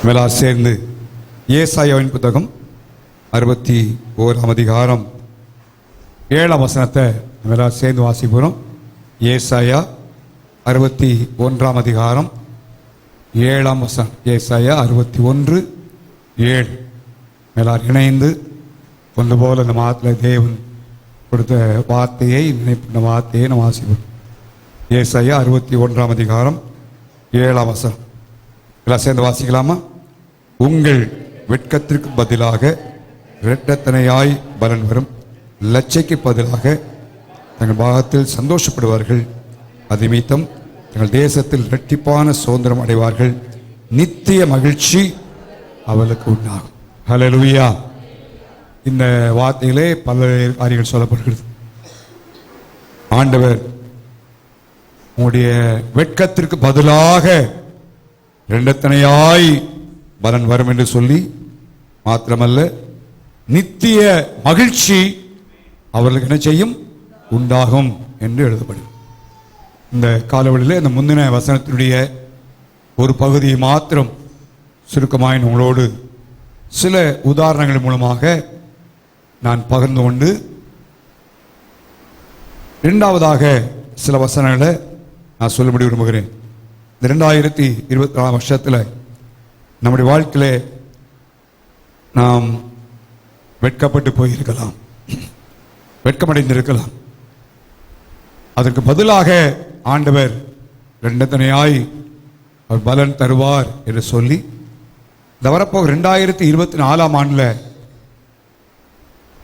எல்லாரும் சேர்ந்து ஏசாயாவின் புத்தகம் 61ஆம் அதிகாரம் 7ஆம் வசனத்தை எல்லாரும் சேர்ந்து வாசிப்போம். ஏசாயா 61ஆம் அதிகாரம் 7ஆம் வசனம். ஏசாயா 61:7. எல்லாரும் இணைந்து ஒன்று போல இந்த மாதத்தில் தேவன் கொடுத்த வார்த்தையை நினைப்பின வார்த்தையை நம்ம வாசிப்போம். ஏசாயா 61ஆம் அதிகாரம் 7ஆம் வசனம். எல்லாம் சேர்ந்து வாசிக்கலாமா? உங்கள் வெட்கத்திற்கு பதிலாக இரட்டத்தனையாய் பலன் வரும், லட்சைக்கு பதிலாக தங்கள் பாகத்தில் சந்தோஷப்படுவார்கள். அது நிமித்தம் தங்கள் தேசத்தில் இரட்டிப்பான சுதந்திரம் அடைவார்கள். நித்திய மகிழ்ச்சி அவளுக்கு உண்டாகும். ஹல்லேலூயா. இந்த வார்த்தையிலே பல காரியங்கள் சொல்லப்படுகிறது. ஆண்டவர் உங்களுடைய வெட்கத்திற்கு பதிலாக இரண்டத்தனையாய் பலன் வரும் என்று சொல்லி மாத்திரமல்ல, நித்திய மகிழ்ச்சி அவர்களுக்கு என்ன செய்யும்? உண்டாகும் என்று எழுதப்படும். இந்த காலவெளியில் இந்த முந்தின வசனத்தினுடைய ஒரு பகுதியை மாத்திரம் சுருக்கமாய் உங்களோடு சில உதாரணங்கள் மூலமாக நான் பகிர்ந்து கொண்டு, இரண்டாவதாக சில வசனங்களை நான் சொல்லும்படி விரும்புகிறேன். இந்த 2024 வருஷத்தில் நம்முடைய வாழ்க்கையிலே நாம் வெட்கப்பட்டு போயிருக்கலாம், வெட்கமடைந்திருக்கலாம். அதற்கு பதிலாக ஆண்டவர் இரண்டத்தனையாய் அவர் பலன் தருவார் என்று சொல்லி இந்த வரப்போக 2024ஆம் ஆண்டில்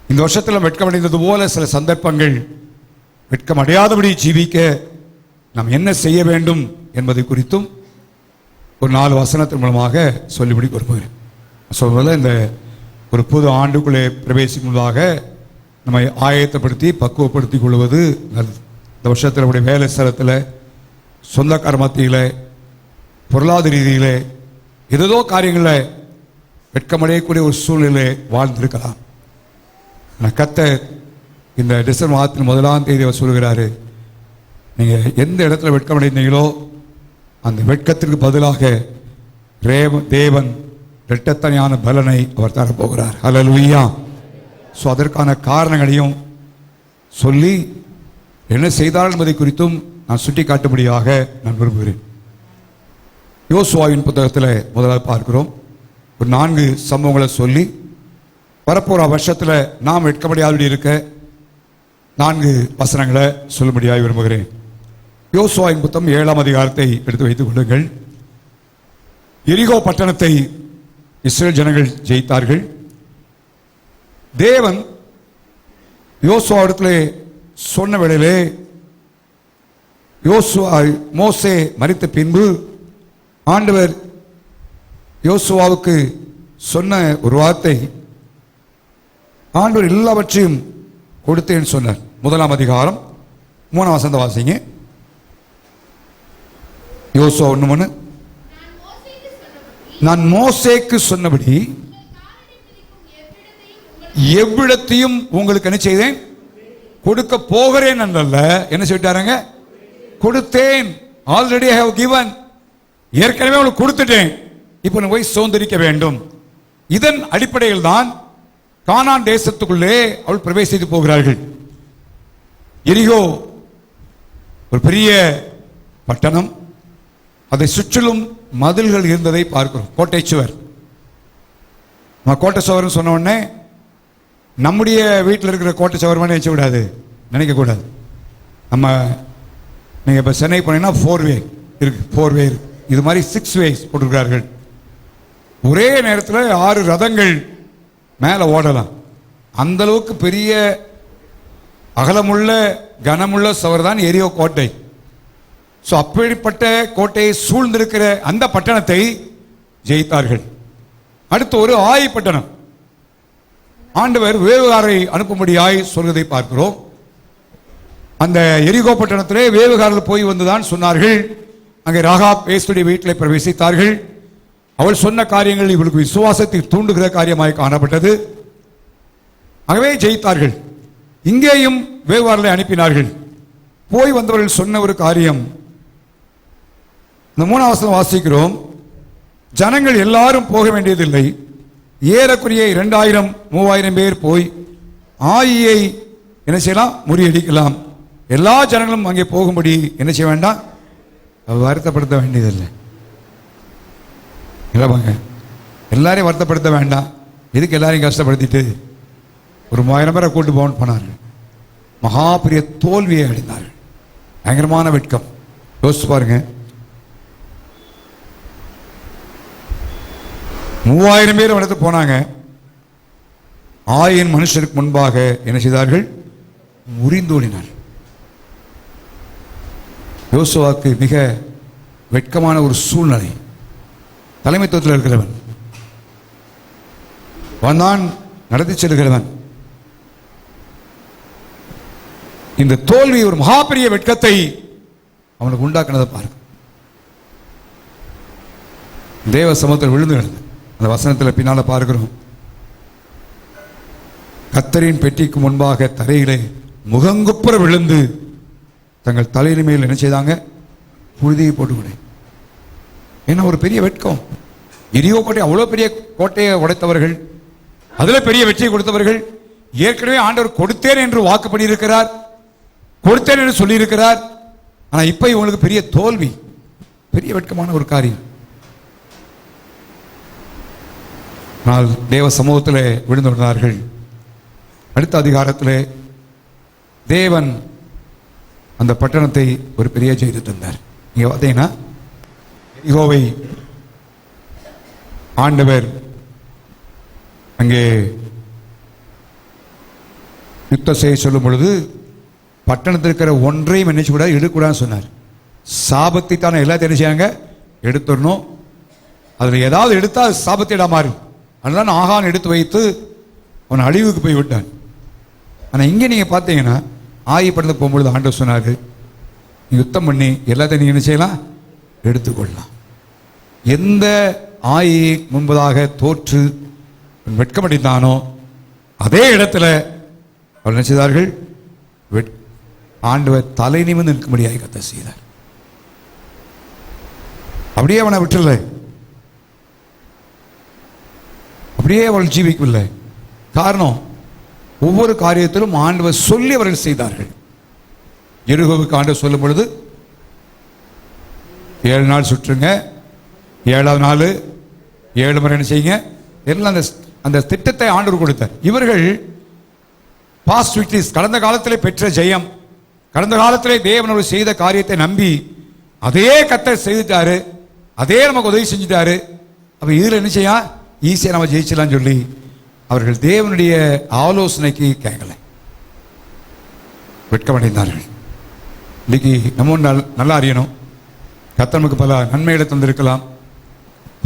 இந்த வருஷத்தில் வெட்கமடைந்தது போல சில சந்தர்ப்பங்கள் வெட்கமடையாதபடி ஜீவிக்க நாம் என்ன செய்ய வேண்டும் என்பதை குறித்தும் ஒரு 4 வசனத்தின் மூலமாக சொல்லிபடி விரும்புகிறேன். சொல்வதில் இந்த ஒரு புது ஆண்டுக்குள்ளே பிரவேசிக்கும் முன்பாக நம்மை ஆயத்தப்படுத்தி பக்குவப்படுத்திக் கொள்வது நல்லது. இந்த வருஷத்தில் நம்முடைய வேலை ஸ்தலத்தில், சொந்தக்கார மத்தியில், பொருளாதார ரீதியில் ஏதோ காரியங்களில் வெட்கமடையக்கூடிய ஒரு சூழ்நிலை வாழ்ந்திருக்கலாம். ஆனால் கர்த்தர் இந்த டிசம்பர் மாதத்தின் 1ஆம் தேதி அவர் சொல்கிறாரு, நீங்கள் எந்த இடத்துல வெட்கமடைந்தீங்களோ அந்த வெட்கத்திற்கு பதிலாக தேவன் இரட்டத்தனையான பலனை அவர் தரப்போகிறார். ஹல்லேலூயா. ஸோ அதற்கான காரணங்களையும் சொல்லி என்ன செய்தார் என்பதை குறித்தும் நான் சுட்டி காட்டும்படியாக நான் விரும்புகிறேன். யோசுவாவின் புத்தகத்தில் முதலாக பார்க்கிறோம். ஒரு 4 சம்பவங்களை சொல்லி வரப்போகிற வருஷத்தில் நாம் வெட்கமடையாதபடி இருக்க 4 வசனங்களை சொல்லும்படியாக விரும்புகிறேன். யோசுவாவின் புத்தகம் 7ஆம் அதிகாரத்தை எடுத்து வைத்துக் கொள்ளுங்கள். எரிகோ பட்டணத்தை இஸ்ரேல் ஜனங்கள் ஜெயித்தார்கள். தேவன் யோசுவாவிடத்திலே சொன்ன வேளையிலே மோசே மரித்த பின்பு ஆண்டவர் யோசுவாவுக்கு சொன்ன ஒரு வார்த்தை, ஆண்டவர் எல்லாவற்றையும் கொடுத்தேன்னு சொன்னார். 1ஆம் அதிகாரம் 3ஆம் வசனத்தை வாசிங்க. யோசுவா 1:3. நான் மோசேக்கு சொன்னபடி எவ்விடத்தையும் உங்களுக்கு என்ன செய்தேன்? கொடுக்க போகிறேன் என்றல்ல, என்ன சொல்லிட்டாருங்க? கொடுத்தேன். Already I have given. ஏற்கனவே உங்களுக்கு கொடுத்துட்டேன், இப்போ நீ போய் சுதந்திரிக்க வேண்டும். இதன் அடிப்படையில் தான் கானான் தேசத்துக்குள்ளே அவள் பிரவேசித்து போகிறார்கள். எரிகோ ஒரு பெரிய பட்டணம், அதை சுற்றிலும் மதில்கள் இருந்ததை பார்க்கிறோம். கோட்டை சுவர். நம்ம கோட்டை சுவர்னு சொன்ன உடனே நம்முடைய வீட்டில் இருக்கிற கோட்டை சுவர் மாதிரி நினைச்ச கூடாது, நினைக்கக்கூடாது. நம்ம நீங்கள் இப்போ சென்னை போனீங்கன்னா 4 வே இருக்கு, 4 வே இருக்கு. இது மாதிரி 6 வேஸ் போட்டிருக்கிறார்கள். ஒரே நேரத்தில் 6 ரதங்கள் மேலே ஓடலாம். அந்த அளவுக்கு பெரிய அகலமுள்ள கனமுள்ள சுவர் தான் எரியோ கோட்டை. ஸோ அப்படிப்பட்ட கோட்டையை சூழ்ந்திருக்கிற அந்த பட்டணத்தை ஜெயித்தார்கள். அடுத்து ஒரு ஆய் பட்டணம். ஆண்டவர் வேவுகாரை அனுப்பும்படியாய் சொல்வதை பார்க்கிறோம். அந்த எரிகோ பட்டணத்திலே வேவுகாரர்கள் போய் வந்துதான் சொன்னார்கள். அங்கே ராகாப் ஏசுடைய வீட்டில் பிரவேசித்தார்கள். அவள் சொன்ன காரியங்கள் இவளுக்கு விசுவாசத்தை தூண்டுகிற காரியமாய் காணப்பட்டது. ஆகவே ஜெயித்தார்கள். இங்கேயும் வேவுகாரர்களை அனுப்பினார்கள். போய் வந்தவர்கள் சொன்ன ஒரு காரியம், இந்த 3ஆம் வசனம் வாசிக்கிறோம். ஜனங்கள் எல்லாரும் போக வேண்டியதில்லை. ஏறக்குறைய 2000 3000 பேர் போய் ஆயியை என்ன செய்யலாம், முறியடிக்கலாம். எல்லா ஜனங்களும் அங்கே போகும்படி என்ன செய்ய வேண்டாம், வருத்தப்படுத்த வேண்டியதில்லை. இல்லைப்பாங்க, எல்லாரையும் வருத்தப்படுத்த வேண்டாம். எதுக்கு எல்லாரையும் கஷ்டப்படுத்திட்டு ஒரு 3000 பேரை கூட்டு போகணும்னு போனார்கள். மகா பெரிய தோல்வியை அடைந்தார்கள். பயங்கரமான வெட்கம். யோசிச்சு பாருங்க, 3000 பேர் இடத்துக்கு போனாங்க. 1000 மனுஷருக்கு முன்பாக என்ன செய்தார்கள், முறிந்தோடினார். யோசுவாவுக்கு மிக வெட்கமான ஒரு சூழ்நிலை. தலைமைத்துவத்தில் இருக்கிறவன், வந்தான் நடத்தி செல்கிறவன். இந்த தோல்வி ஒரு மகா பெரிய வெட்கத்தை அவனுக்கு உண்டாக்குனதை பாருங்க. தேவ சமூகத்தில் விழுந்து கிடந்து அந்த வசனத்தில் பின்னால பார்க்கிறோம். கர்த்தரின் பெட்டிக்கு முன்பாக தரையிலே முகங்குப்புற விழுந்து தங்கள் தலையின் மேல் என்ன செய்தாங்க, புழுதியை போட்டுவிட. என்ன ஒரு பெரிய வெட்கம். எரியோ கோட்டை, அவ்வளோ பெரிய கோட்டையை உடைத்தவர்கள், அதில் பெரிய வெற்றியை கொடுத்தவர்கள். ஏற்கனவே ஆண்டவர் கொடுத்தேன் என்று வாக்கு பண்ணியிருக்கிறார், கொடுத்தேன் என்று சொல்லியிருக்கிறார். ஆனால் இப்போ இவங்களுக்கு பெரிய தோல்வி, பெரிய வெட்கமான ஒரு காரியம். ஆனால் தேவ சமூகத்தில் விழுந்து விடுகிறார்கள். அடுத்த அதிகாரத்தில் தேவன் அந்த பட்டணத்தை ஒரு பெரிய செய்து தந்தார். நீங்க பார்த்தீங்கன்னா, எரிகோவை ஆண்டவர் அங்கே யுத்தம் செய்ய சொல்லும் பொழுது பட்டணத்தில் இருக்கிற ஒன்றையும் என்ன செய்யக்கூடாது, எடுக்கக்கூடாதுன்னு சொன்னார். சாபத்தை தானே எல்லாத்தையும் என்ன செய்யாங்க, எடுத்துடணும். அதில் ஏதாவது எடுத்தால் சாபத்திடா மாறும். அதனால ஆகான் எடுத்து வைத்து அவன் அழிவுக்கு போய் விட்டான். ஆனால் இங்கே நீங்கள் பார்த்தீங்கன்னா, ஆயப்படத்துக்கு போகும்பொழுது ஆண்டவர் சொன்னார், நீ யுத்தம் பண்ணி எல்லாத்தையும் நீ என்ன செய்யலாம், எடுத்துக்கொள்ளலாம். எந்த ஆயை முன்பதாக தோற்று வெட்கமடைந்தானோ அதே இடத்துல அவள் என்ன செய்தார்கள், ஆண்டவர் தலை நிமிர்ந்து நிற்கும்படியாக கர்த்தர் செய்தார். அப்படியே அவனை விட்டுல, அப்படியே அவள் ஜீவிக்கவில்லை. காரணம், ஒவ்வொரு காரியத்திலும் ஆண்டவர் சொல்லி அவர்கள் செய்தார்கள். எரிகோவுக்கு ஆண்டவர் சொல்லும் பொழுது 7 நாள் சுற்றுங்க, 7ஆவது நாள் 7 முறை என்ன செய்யுங்க, எல்லாம் அந்த திட்டத்தை ஆண்டவர் கொடுத்தார். இவர்கள் பாஸ்ட் விக்டரிஸ், கடந்த காலத்திலே பெற்ற ஜெயம், கடந்த காலத்திலே தேவன் செய்த காரியத்தை நம்பி அதே கர்த்தர் செய்துட்டாரு, அதே நமக்கு உதவி செஞ்சுட்டாரு. அப்ப இதுல என்ன செய்ய, ஈஸியா நம்ம ஜெயிச்சலாம் சொல்லி அவர்கள் தேவனுடைய ஆலோசனைக்கு கேட்கல, வெட்கமடைந்தார்கள். இன்னைக்கு நம்ம நல்லா அறியணும், கர்த்தர் நமக்கு பல நன்மைகளை தந்திருக்கலாம்.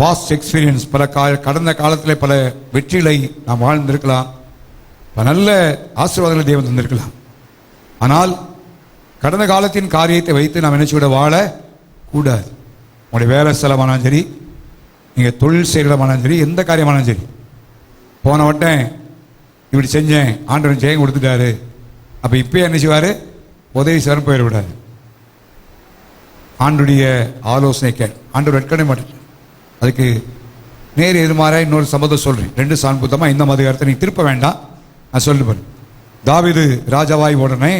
பாஸ்ட் எக்ஸ்பீரியன்ஸ், பல கடந்த காலத்தில் பல வெற்றிகளை நாம் வாழ்ந்திருக்கலாம், பல நல்ல ஆசீர்வாதங்களை தேவன் தந்திருக்கலாம். ஆனால் கடந்த காலத்தின் காரியத்தை வைத்து நாம் நினைச்சு விட வாழ கூடாது. உங்களுடைய வேலை செலவானாலும் சரி, நீங்கள் தொழில் செய்கிறமானாலும் சரி, எந்த காரியமானாலும் சரி, போன வட்டம் இப்படி செஞ்சேன், ஆண்டவன் ஜெயம் கொடுத்துட்டாரு, அப்போ இப்போ என்ன செய்வார், உதவி செய்வார் போயிடக்கூடாது. ஆண்டுடைய ஆலோசனை ஆண்டவர் வெட்கவே மாட்டேன். அதுக்கு நேர் எதிர்மாற இன்னொரு சம்பவத்தை சொல்கிறேன். 2 சான்புத்தமாக இந்த அதிகாரத்தை நீ திருப்ப வேண்டாம், நான் சொல்லுவேன். தாவீது ராஜாவாய் உடனே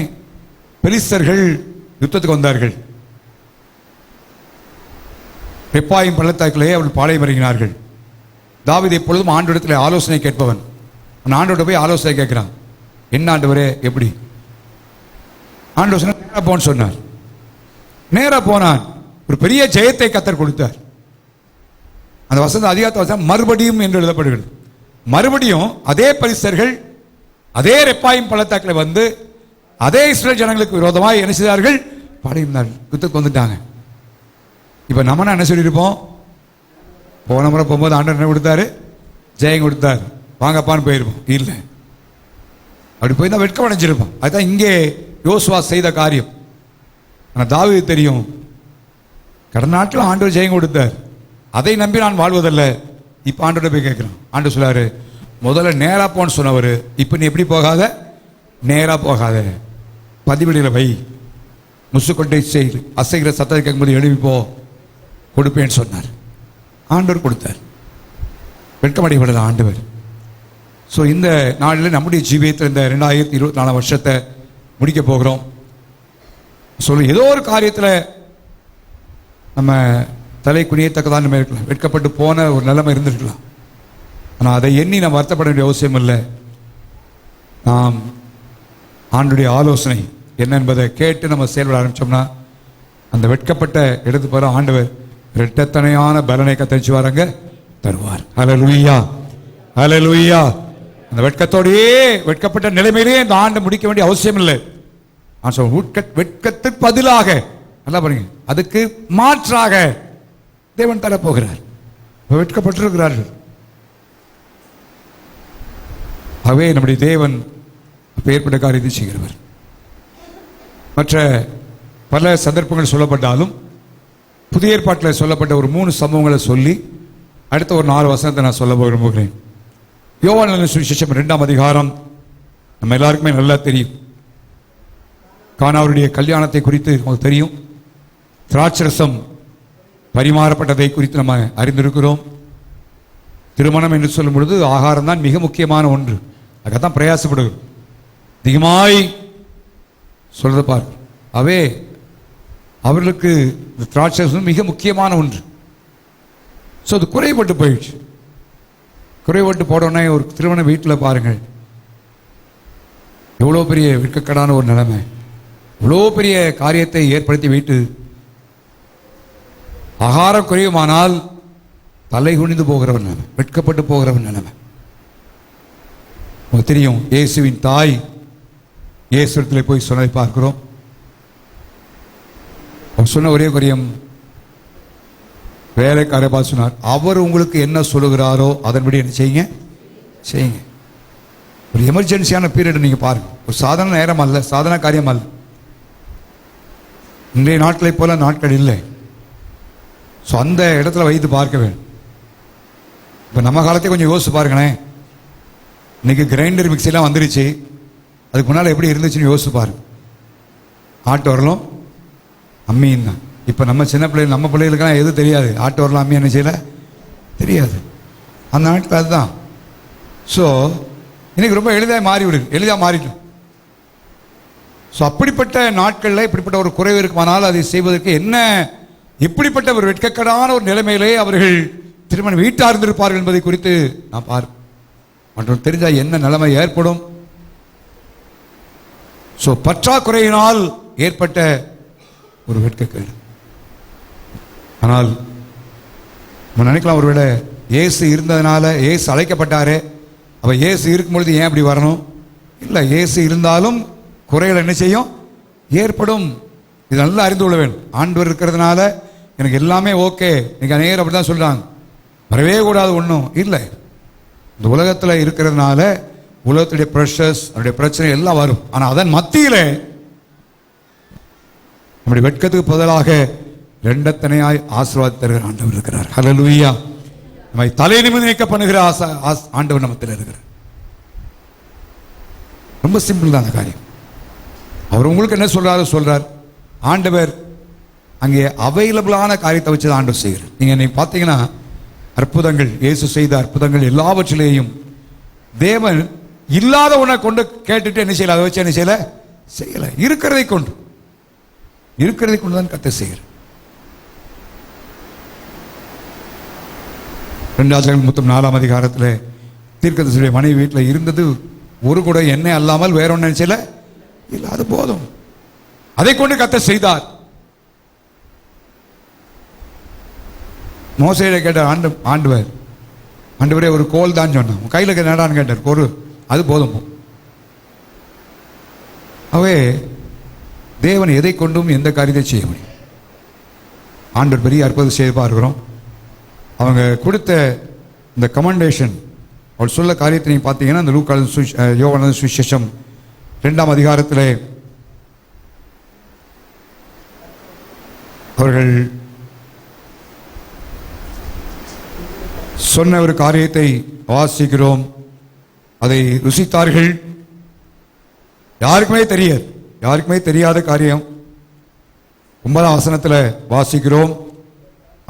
பெலிஸ்தர்கள் யுத்தத்துக்கு வந்தார்கள். ரெப்பாயும் பள்ளத்தாக்கிலே அவர்கள் பாளையம் இறங்கினார்கள். தாவீது எப்பொழுதும் ஆண்டவரிடத்தில் ஆலோசனை கேட்பவன். அவன் ஆண்டவர்கிட்ட போய் ஆலோசனை கேட்கிறான். என்ன ஆண்டவரே, எப்படி? ஆண்டவர் சொன்னார், நேராக போன்னு சொன்னார். நேராக போனான். ஒரு பெரிய ஜெயத்தை கர்த்தர் கொடுத்தார். அந்த வசந்த அதிகாரத்தை மறுபடியும் என்று எழுதப்படுகிறது. மறுபடியும் அதே பரிசர்கள் அதே ரெப்பாயும் பள்ளத்தாக்கில் வந்து அதே இஸ்ரேல் ஜனங்களுக்கு விரோதமாக என்ன செய்தார்கள், பாளையம் யுத்தத்துக்கு வந்துட்டாங்க. இப்போ நம்ம என்ன சொல்லியிருப்போம், போன முறை போகும்போது ஆண்டவர் என்ன கொடுத்தாரு, ஜெயம் கொடுத்தாரு, வாங்கப்பான்னு போயிருப்போம். இல்லை, அப்படி போய் தான் வெட்கம் அடைஞ்சிருப்போம். அதுதான் இங்கே யோசுவா செய்த காரியம். ஆனால் தாவீது தெரியும், கடந்த நாட்டில் ஆண்டவர் ஜெயம் கொடுத்தார், அதை நம்பி நான் வாழ்வதில்லை. இப்போ ஆண்டவர்கிட்ட போய் கேட்குறான். ஆண்டவர் சொல்லாரு, முதல்ல நேராக போன்னு சொன்னவர், இப்போ நீ எப்படி போகாத, நேராக போகாத, பதிவெளியில் வை, முசுக்கொண்டை செய், அசைகிற சத்தத்தை கேட்கும்போது எழுப்பி போ, கொடுப்பேன்னு சொன்னார். ஆண்டவர் கொடுத்தார். வெட்கமடைபடல ஆண்டவர். ஸோ இந்த நாளில் நம்முடைய ஜீவியத்தில் இந்த 2024 வருஷத்தை முடிக்க போகிறோம். ஏதோ ஒரு காரியத்தில் நம்ம தலை குனியத்தக்கதான் நம்ம இருக்கலாம், வெட்கப்பட்டு போன ஒரு நிலைமை இருந்திருக்கலாம். ஆனால் அதை எண்ணி நம்ம வருத்தப்பட வேண்டிய அவசியம் இல்லை. நாம் ஆண்டுடைய ஆலோசனை என்ன என்பதை கேட்டு நம்ம செயல்பட ஆரம்பித்தோம்னா அந்த வெட்கப்பட்ட எடுத்து போகிற ஆண்டவர் இரட்டத்தனையான பலனை கத்தரிச்சு வராங்க தருவார். ஹல்லேலூயா, ஹல்லேலூயா. அந்த வெட்கத்தோடையே வெட்கப்பட்ட நிலைமையிலேயே இந்த ஆண்டு முடிக்க வேண்டிய அவசியம் இல்லை. வெட்கத்துக்கு பதிலாக நல்லா பாருங்க, அதுக்கு மாற்றாக தேவன் தரப்போகிறார். வெட்கப்பட்டிருக்கிறார்கள். ஆகவே நம்முடைய தேவன் ஏற்பட்ட காரியத்தை செய்கிறவர். மற்ற பல சந்தர்ப்பங்கள் சொல்லப்பட்டாலும் புதிய ஏற்பாட்டில் சொல்லப்பட்ட ஒரு 3 சம்பவங்களை சொல்லி அடுத்த ஒரு 4 வசனத்தை நான் சொல்ல விரும்புகிறேன். யோவான் சுவிசேஷம் 2ஆம் அதிகாரம் நம்ம எல்லாருக்குமே நல்லா தெரியும். கானாவுடைய கல்யாணத்தை குறித்து நமக்கு தெரியும். திராட்சரசம் பரிமாறப்பட்டதை குறித்து நம்ம அறிந்திருக்கிறோம். திருமணம் என்று சொல்லும் பொழுது ஆகாரம் தான் மிக முக்கியமான ஒன்று. அதுதான் பிரயாசப்படுகிறோம். அதிகமாய் சொல்றத பாரு. அவர்களுக்கு திராட்சரசம் மிக முக்கியமான ஒன்று. ஸோ அது குறைபட்டு போயிடுச்சு. குறைபட்டு போடனே ஒரு திருமண வீட்டில் பாருங்கள், எவ்வளோ பெரிய வெட்கக்கடான ஒரு நிலைமை, இவ்வளோ பெரிய காரியத்தை ஏற்படுத்தி வைத்து ஆகாரம் குறையுமானால் தலை குனிந்து போகிறவன் நிலைமை, வெட்கப்பட்டு போகிறவன் நிலைமை. உங்களுக்கு தெரியும், இயேசுவின் தாய் இயேசுவிடத்தில் போய் சொன்னதை பார்க்கிறோம். அவர் சொன்ன ஒரே காரியம், வேலைக்கார பார்த்து சொன்னார், அவர் உங்களுக்கு என்ன சொல்லுகிறாரோ அதன்படி என்ன செய்யுங்க செய்யுங்க. ஒரு எமர்ஜென்சியான பீரியட் நீங்க பாருங்க. ஒரு சாதாரண நேரம் அல்ல, சாதாரண காரியம் அல்ல. இன்றைய நாட்களை போல நாட்கள் இல்லை. ஸோ அந்த இடத்துல வைத்து பார்க்க வேண்டும். இப்போ நம்ம காலத்தை கொஞ்சம் யோசிச்சு பாருங்களேன். இன்னைக்கு கிரைண்டர் மிக்சிலாம் வந்துருச்சு. அதுக்கு முன்னால் எப்படி இருந்துச்சுன்னு யோசிச்சு பாருங்க. ஆட்டு வரலும் அம்மியும் தான். இப்போ நம்ம சின்ன பிள்ளைகள், நம்ம பிள்ளைகளுக்கெல்லாம் எதுவும் தெரியாது. ஆட்டு வரலாம் அம்மி என்ன செய்யல தெரியாது. அந்த நாட்டில் அதுதான். ஸோ இன்னைக்கு ரொம்ப எளிதாக மாறிவிடுது, எளிதாக மாறிடும். ஸோ அப்படிப்பட்ட நாட்களில் இப்படிப்பட்ட ஒரு குறைவு இருக்குமானால் அதை செய்வதற்கு என்ன, இப்படிப்பட்ட ஒரு வெட்கக்கடான ஒரு நிலைமையிலே அவர்கள் திருமணம் வீட்டாக இருந்திருப்பார்கள் என்பதை குறித்து நான் மற்றும் தெரிஞ்சால் என்ன நிலைமை ஏற்படும். ஸோ பற்றாக்குறையினால் ஏற்பட்ட ஒரு வெட்கக்கேடு. ஆனால் நம்ம நினைக்கலாம், ஒருவேளை இயேசு இருந்ததுனால, இயேசு அழைக்கப்பட்டாரே, அப்போ இயேசு இருக்கும் பொழுது ஏன் அப்படி வரணும்? இல்லை, இயேசு இருந்தாலும் குறைகள் என்ன செய்யும், ஏற்படும். இது நல்லா அறிந்து கொள்ள வேண்டும். ஆண்டவர் இருக்கிறதுனால எனக்கு எல்லாமே ஓகே. இன்னைக்கு அநேகர் அப்படி தான் சொல்கிறாங்க, வரவே கூடாது ஒன்றும் இல்லை. இந்த உலகத்தில் இருக்கிறதுனால உலகத்துடைய ப்ரெஷர்ஸ், அதனுடைய பிரச்சனை எல்லாம் வரும். ஆனால் அதன் மத்தியில் நம்முடைய வெட்கத்துக்கு பதிலாக ரெண்டத்தனையாய் ஆசீர்வாதம் தருகிற ஆண்டவர் இருக்கிறார். ஹல்லேலூயா. நம்மை தலை நிமிர்ந்து நிற்க பண்ணுகிற ஆண்டவர் நம்மத்தில் இருக்கிறார். ரொம்ப சிம்பிள் தான் அந்த காரியம். அவர் உங்களுக்கு என்ன சொல்றார். ஆண்டவர் அங்கே அவைலபிளான காரியத்தை வச்சு ஆண்டவர் செய்கிறார். நீங்க பார்த்தீங்கன்னா அற்புதங்கள், இயேசு செய்த அற்புதங்கள் எல்லாவற்றிலேயும் தேவன் இல்லாத ஒன்றை கொண்டு கேட்டுட்டு என்ன செய்யல, அதை வச்சு என்ன செய்யல. இருக்கிறதை கொண்டு தான் கர்த்தர் செய்கிறார். 2 4ஆம் அதிகாரத்தில் தீர்க்கதரிசியுடைய மனைவி வீட்டில் இருந்தது ஒரு கூட எண்ணெய் அல்லாமல் வேற ஒன்று நினைச்சல இல்லை, அது போதும். அதை கொண்டு கர்த்தர் செய்தார். மோசேயை கேட்டார் ஆண்டவரே ஒரு கோல் தான் சொன்னான், கையில் நடான்னு கேட்டார், ஒரு அது போதும். அவே தேவன் எதை கொண்டும் எந்த காரியத்தை செய்ய முடியும். ஆண்டவர் பெரிய அற்புதம் செய்து பார்க்கிறோம். அவங்க கொடுத்த இந்த கமெண்டேஷன், அவர் சொல்ல காரியத்தை நீங்கள் பார்த்தீங்கன்னா, இந்த யோவான் சுவிசேஷம் 2ஆம் அதிகாரத்தில் அவர்கள் சொன்ன ஒரு காரியத்தை வாசிக்கிறோம். அதை ருசித்தார்கள். யாருக்குமே தெரியாத காரியம். 9ஆம் வசனத்தில் வாசிக்கிறோம்.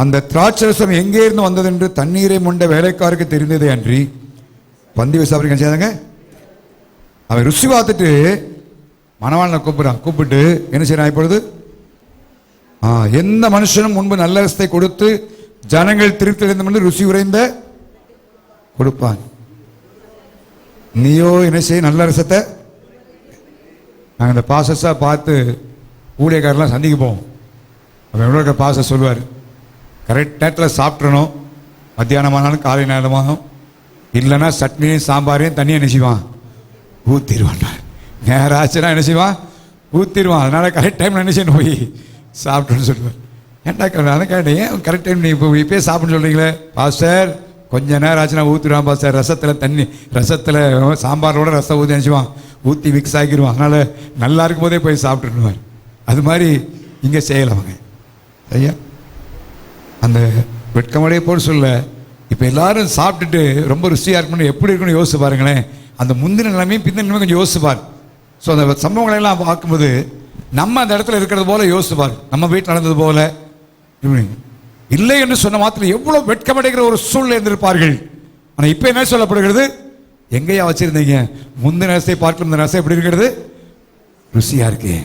அந்த திராட்சரசம் எங்கே இருந்து வந்தது என்று தண்ணீரை மொண்ட வேலைக்காருக்கு தெரிந்ததே அன்றி பந்தி விசாரிக்க செய்தாங்க. அவன் ருசி பார்த்துட்டு மணவாளனை கூப்பிட்டு என்ன செய்யறான் இப்பொழுது, எந்த மனுஷனும் முன்பு நல்ல ரசத்தை கொடுத்து ஜனங்கள் திருப்தி ருசி உறைந்த கொடுப்பான். நீயோ என்ன செய்ய நல்ல ரசத்தை. நாங்கள் இந்த பாசஸா பார்த்து ஊழியக்காரெல்லாம் சந்திக்க போவோம். அவன் எவ்வளோ பாச சொல்லுவார், கரெக்ட் நேரத்தில் சாப்பிட்றணும், மத்தியானமானாலும் காலை நேரமானாலும், இல்லைன்னா சட்னியும் சாம்பாரையும் தண்ணியை என்ன செய்வான், ஊற்றிடுவான். நேரம் ஆச்சுன்னா என்ன செய்வான், ஊற்றிடுவான். அதனால கரெக்ட் டைமில் என்ன செய்யணும், போய் சாப்பிட்டுன்னு சொல்லுவார். ஏன்டா கேட்டேன், ஏன் கரெக்ட் டைம் நீ இப்போயே சாப்பிட்ணுன்னு சொல்கிறீங்களே. பாஸ்டர் கொஞ்ச நேரம் ஆச்சுன்னா ஊற்றிடுவான் பாஸ்டர், ரசத்தில் சாம்பாரோட ரசம் ஊற்றி நினச்சிவான், ஊற்றி மிக்ஸ் ஆக்கிடுவான். அதனால் நல்லா இருக்கும் போதே போய் சாப்பிட்டுருவார். அது மாதிரி இங்கே செய்யலாங்க ஐயா. அந்த வெட்கமடைய போல் சொல்ல, இப்போ எல்லாரும் சாப்பிட்டுட்டு ரொம்ப ருசியாக இருக்கணும், எப்படி இருக்கணும்னு யோசிச்சு பாருங்களேன். அந்த முந்தின நிலைமையும் பிந்தின நிலைமையும் கொஞ்சம் யோசிச்சுப்பார். ஸோ அந்த சம்பவங்களெல்லாம் பார்க்கும்போது நம்ம அந்த இடத்துல இருக்கிறது போல யோசிச்சுப்பார். நம்ம வீட்டில் நடந்தது போல இல்லை என்று சொன்ன மாத்திரம் எவ்வளோ வெட்கமடைகிற ஒரு சூழ்நிலை இருந்திருப்பார்கள். ஆனால் இப்போ என்ன சொல்லப்படுகிறது, எங்கேயா வச்சிருந்தீங்க, முந்தின ரசத்தை பார்க்கணும், இந்த ரசம் எப்படி இருக்கிறது, ருசியா இருக்கு.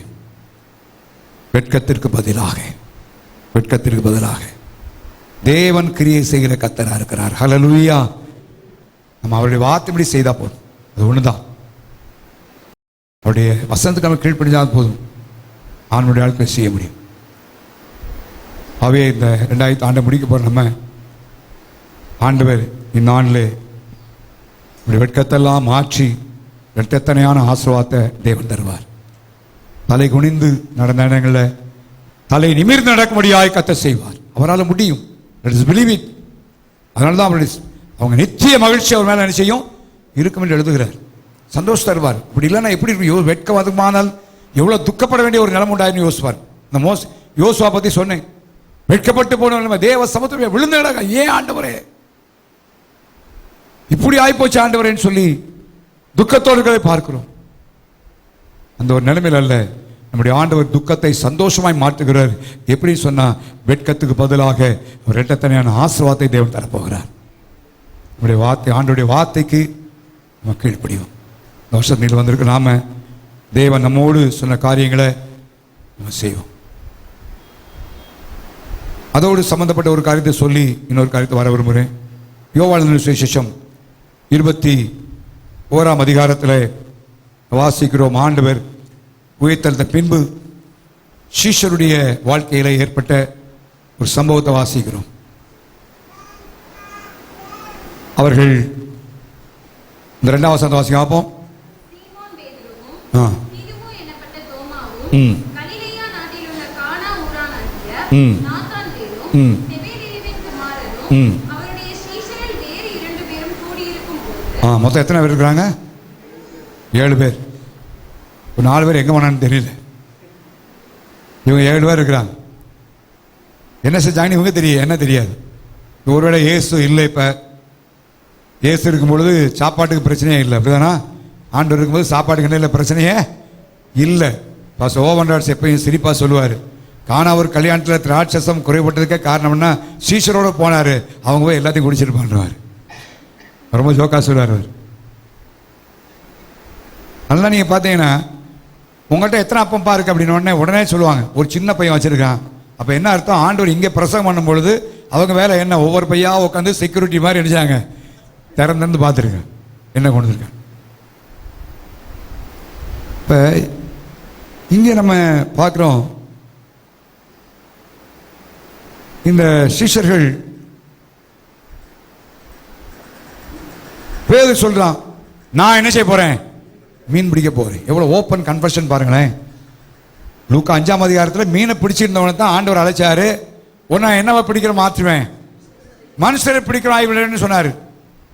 வெட்கத்திற்கு பதிலாக தேவன் கிரியை செய்கிற கர்த்தரா இருக்கிறார். ஹல்லேலூயா. நம்ம அவருடைய வார்த்தைப்படி செய்தா போதும், அது ஒண்ணுதான். அவருடைய வசனத்துக்கு நம்ம கீழ்ப்படிஞ்சால் போதும், அவனுடைய வாழ்க்கையை செய்ய முடியும். அவே இந்த 2000 ஆண்டை முடிக்க போற நம்ம ஆண்டவர் இந்த ஆண்டில் இப்படி வெட்கத்தெல்லாம் மாற்றி வெட்கத்தனையான ஆசீர்வாதத்தை தேவன் தருவார். தலை குனிந்து நடந்த இடங்களில் தலை நிமிர்ந்து நடக்க முடியாய் கர்த்தர் செய்வார். அவரால் முடியும். அதனால தான் அவங்க நிச்சய மகிழ்ச்சி அவர் மேலே என்ன செய்யும், இருக்கும் என்று எழுதுகிறார். சந்தோஷம் தருவார். இப்படி இல்லைன்னா எப்படி இருக்கும், வெட்கமானால் எவ்வளோ துக்கப்பட வேண்டிய ஒரு நிலைமை உண்டாயின்னு யோசிப்பார். இந்த யோசுவா பற்றி சொன்னேன். வெட்கப்பட்டு போன தேவ சமுத்திரம் விழுந்த இடம், ஏன் ஆண்டவரே இப்படி ஆயிப்போச்சு ஆண்டவரேன்னு சொல்லி துக்கத்தோடுகளை பார்க்கிறோம். அந்த ஒரு நிலைமையில் அல்ல, நம்முடைய ஆண்டவர் துக்கத்தை சந்தோஷமாய் மாற்றுகிறார். எப்படி சொன்னா, வெட்கத்துக்கு பதிலாக ஒரு இரட்டத்தனையான ஆசீர்வாதத்தை தேவன் தரப்போகிறார். நம்முடைய வார்த்தை, ஆண்டவருடைய வார்த்தைக்கு நம்ம கீழ்ப்படிவோம். இந்த வருஷத்தில் வந்திருக்கு நாம தேவன் நம்மோடு சொன்ன காரியங்களை நம்ம செய்வோம். அதோடு சம்பந்தப்பட்ட ஒரு காரியத்தை சொல்லி இன்னொரு காரியத்தை வர விரும்புகிறேன். யோவான் சுவிசேஷம் 21ஆம் அதிகாரத்தில் வாசிக்கிறோம். ஆண்டவர் உயிர்த்தெழுந்த பின்பு சீஷருடைய வாழ்க்கையில ஏற்பட்ட ஒரு சம்பவத்தை வாசிக்கிறோம். அவர்கள் இந்த 2ஆம் வசனத்தை வாசிக்க பார்ப்போம். மொத்தம் எத்தனை பேர் இருக்கிறாங்க? 7 பேர். ஒரு 4 பேர் எங்க போனான்னு தெரியல. இவங்க 7 பேர் இருக்கிறாங்க. என்ன செஞ்சாங்கன்னு இவங்க தெரியும், என்ன தெரியாது. ஒருவேளை இயேசு இல்லை, இப்ப இயேசு இருக்கும் பொழுது சாப்பாட்டுக்கு பிரச்சனையே இல்லை, அப்படிதானா? ஆண்டவர் இருக்கும்போது சாப்பாட்டுக்கு இல்லை, பிரச்சனையே இல்லை. பாஸ் ஓவன்ராட்ஸ் எப்பயும் சிரிப்பா சொல்லுவார், காணா ஒரு கல்யாணத்தில் திராட்சசம் குறைபட்டதுக்கே காரணம்னா சீஷரோட போனாரு, அவங்க போய் எல்லாத்தையும் குடிச்சிட்டு பண்ணுவார். ரொம்ப ஜோக்கா சொல்லுவார் அவர். அதெல்லாம் நீங்க பார்த்தீங்கன்னா உங்கள்கிட்ட எத்தனை அப்பம்பா இருக்கு அப்படின்னு உடனே சொல்லுவாங்க, ஒரு சின்ன பையன் வச்சிருக்கான். அப்போ என்ன அர்த்தம், ஆண்டவர் இங்கே பிரசங்கம் பண்ணும் பொழுது அவங்க வேலை என்ன, ஒவ்வொரு பையா உட்காந்து செக்யூரிட்டி மாதிரி நினைச்சாங்க, திறந்து பார்த்துருக்கேன் என்ன கொண்டு இருக்கேன். இப்போ இங்கே நம்ம பார்க்குறோம், இந்த சீஷர்கள் பேதுரு சொல்றான், நான் என்ன செய்ய போறேன், மீன் பிடிக்க போறேன். எவ்வளவு ஓப்பன் கன்ஃபெஷன் பாருங்களேன். லூக்கா 5ஆம் அதிகாரத்தில் மீனை பிடிச்சிருந்தவனை தான் ஆண்டவர் அழைச்சாரு. ஒன்னா என்னவா பிடிக்கிற மாற்றுவேன், மனுஷரை பிடிக்கிற ஆய்வுன்னு சொன்னாரு.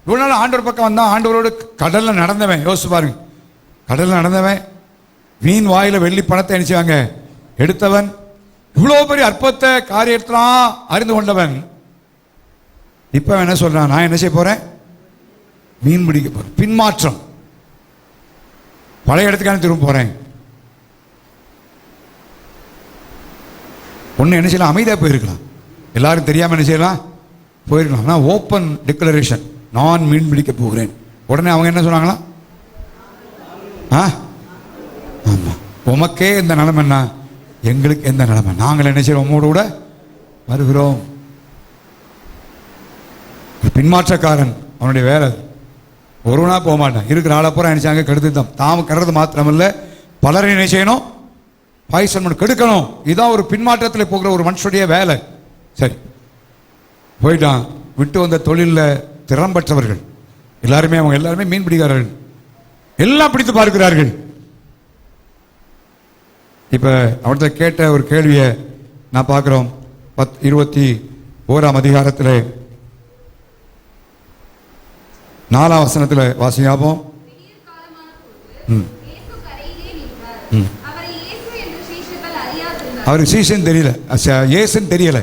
இவ்வளவு நாள் ஆண்டவர் பக்கம் வந்தா, ஆண்டவரோடு கடல்ல நடந்தவன், யோசிச்சு பாருங்க, கடல்ல நடந்தவன், மீன் வாயில வெள்ளி பணத்தை நினைச்சாங்க எடுத்தவன், இவ்வளவு பெரிய அற்புத காரியத்தெல்லாம் அறிந்து கொண்டவன். இப்ப என்ன சொல்றான், நான் என்ன செய்ய போறேன், மீன் பிடிக்க போறேன். பின்மாற்றம், பழைய இடத்துக்கான திரும்ப போறேன். ஒன்னு என்ன செய்யலாம், அமைதியா போயிருக்கலாம். எல்லாரும் தெரியாமல் என்ன செய்யலாம், போயிருக்கலாம். ஆனால் ஓப்பன் டிக்ளரேஷன், நான் மீன் பிடிக்க போகிறேன். உடனே அவங்க என்ன சொன்னாங்களா, ஆமாம் உமக்கே எந்த நிலைமைன்னா எங்களுக்கு எந்த நிலைமை, நாங்கள் என்ன செய்யறோம், உங்களோட கூட வருகிறோம். பின்மாற்றக்காரன் அவனுடைய வேலை, ஒருவனா போக மாட்டான். இருக்கிற ஆளை பூரா நினைச்சாங்க கெடுத்து தாம கெடுறது மாத்திரமல்ல, பலரை என்ன செய்யணும், பாய்சன் பண்ணி கெடுக்கணும். இதுதான் ஒரு பின்மாற்றத்தில் போகிற ஒரு மனுஷனுடைய வேலை. சரி போயிட்டான். விட்டு வந்த தொழிலில் திறம் பெற்றவர்கள் எல்லாருமே, அவங்க எல்லாருமே மீன் பிடிக்கிறார்கள், எல்லாம் பிடித்து பார்க்கிறார்கள். இப்ப அவர்கிட்ட கேட்ட ஒரு கேள்வியை நான் பார்க்கிறோம். 21ஆம் அதிகாரத்தில் 4ஆம் வசனத்தில் வாசியாபோம். அவருக்கு சீசன் தெரியல, ஏசுன்னு தெரியல.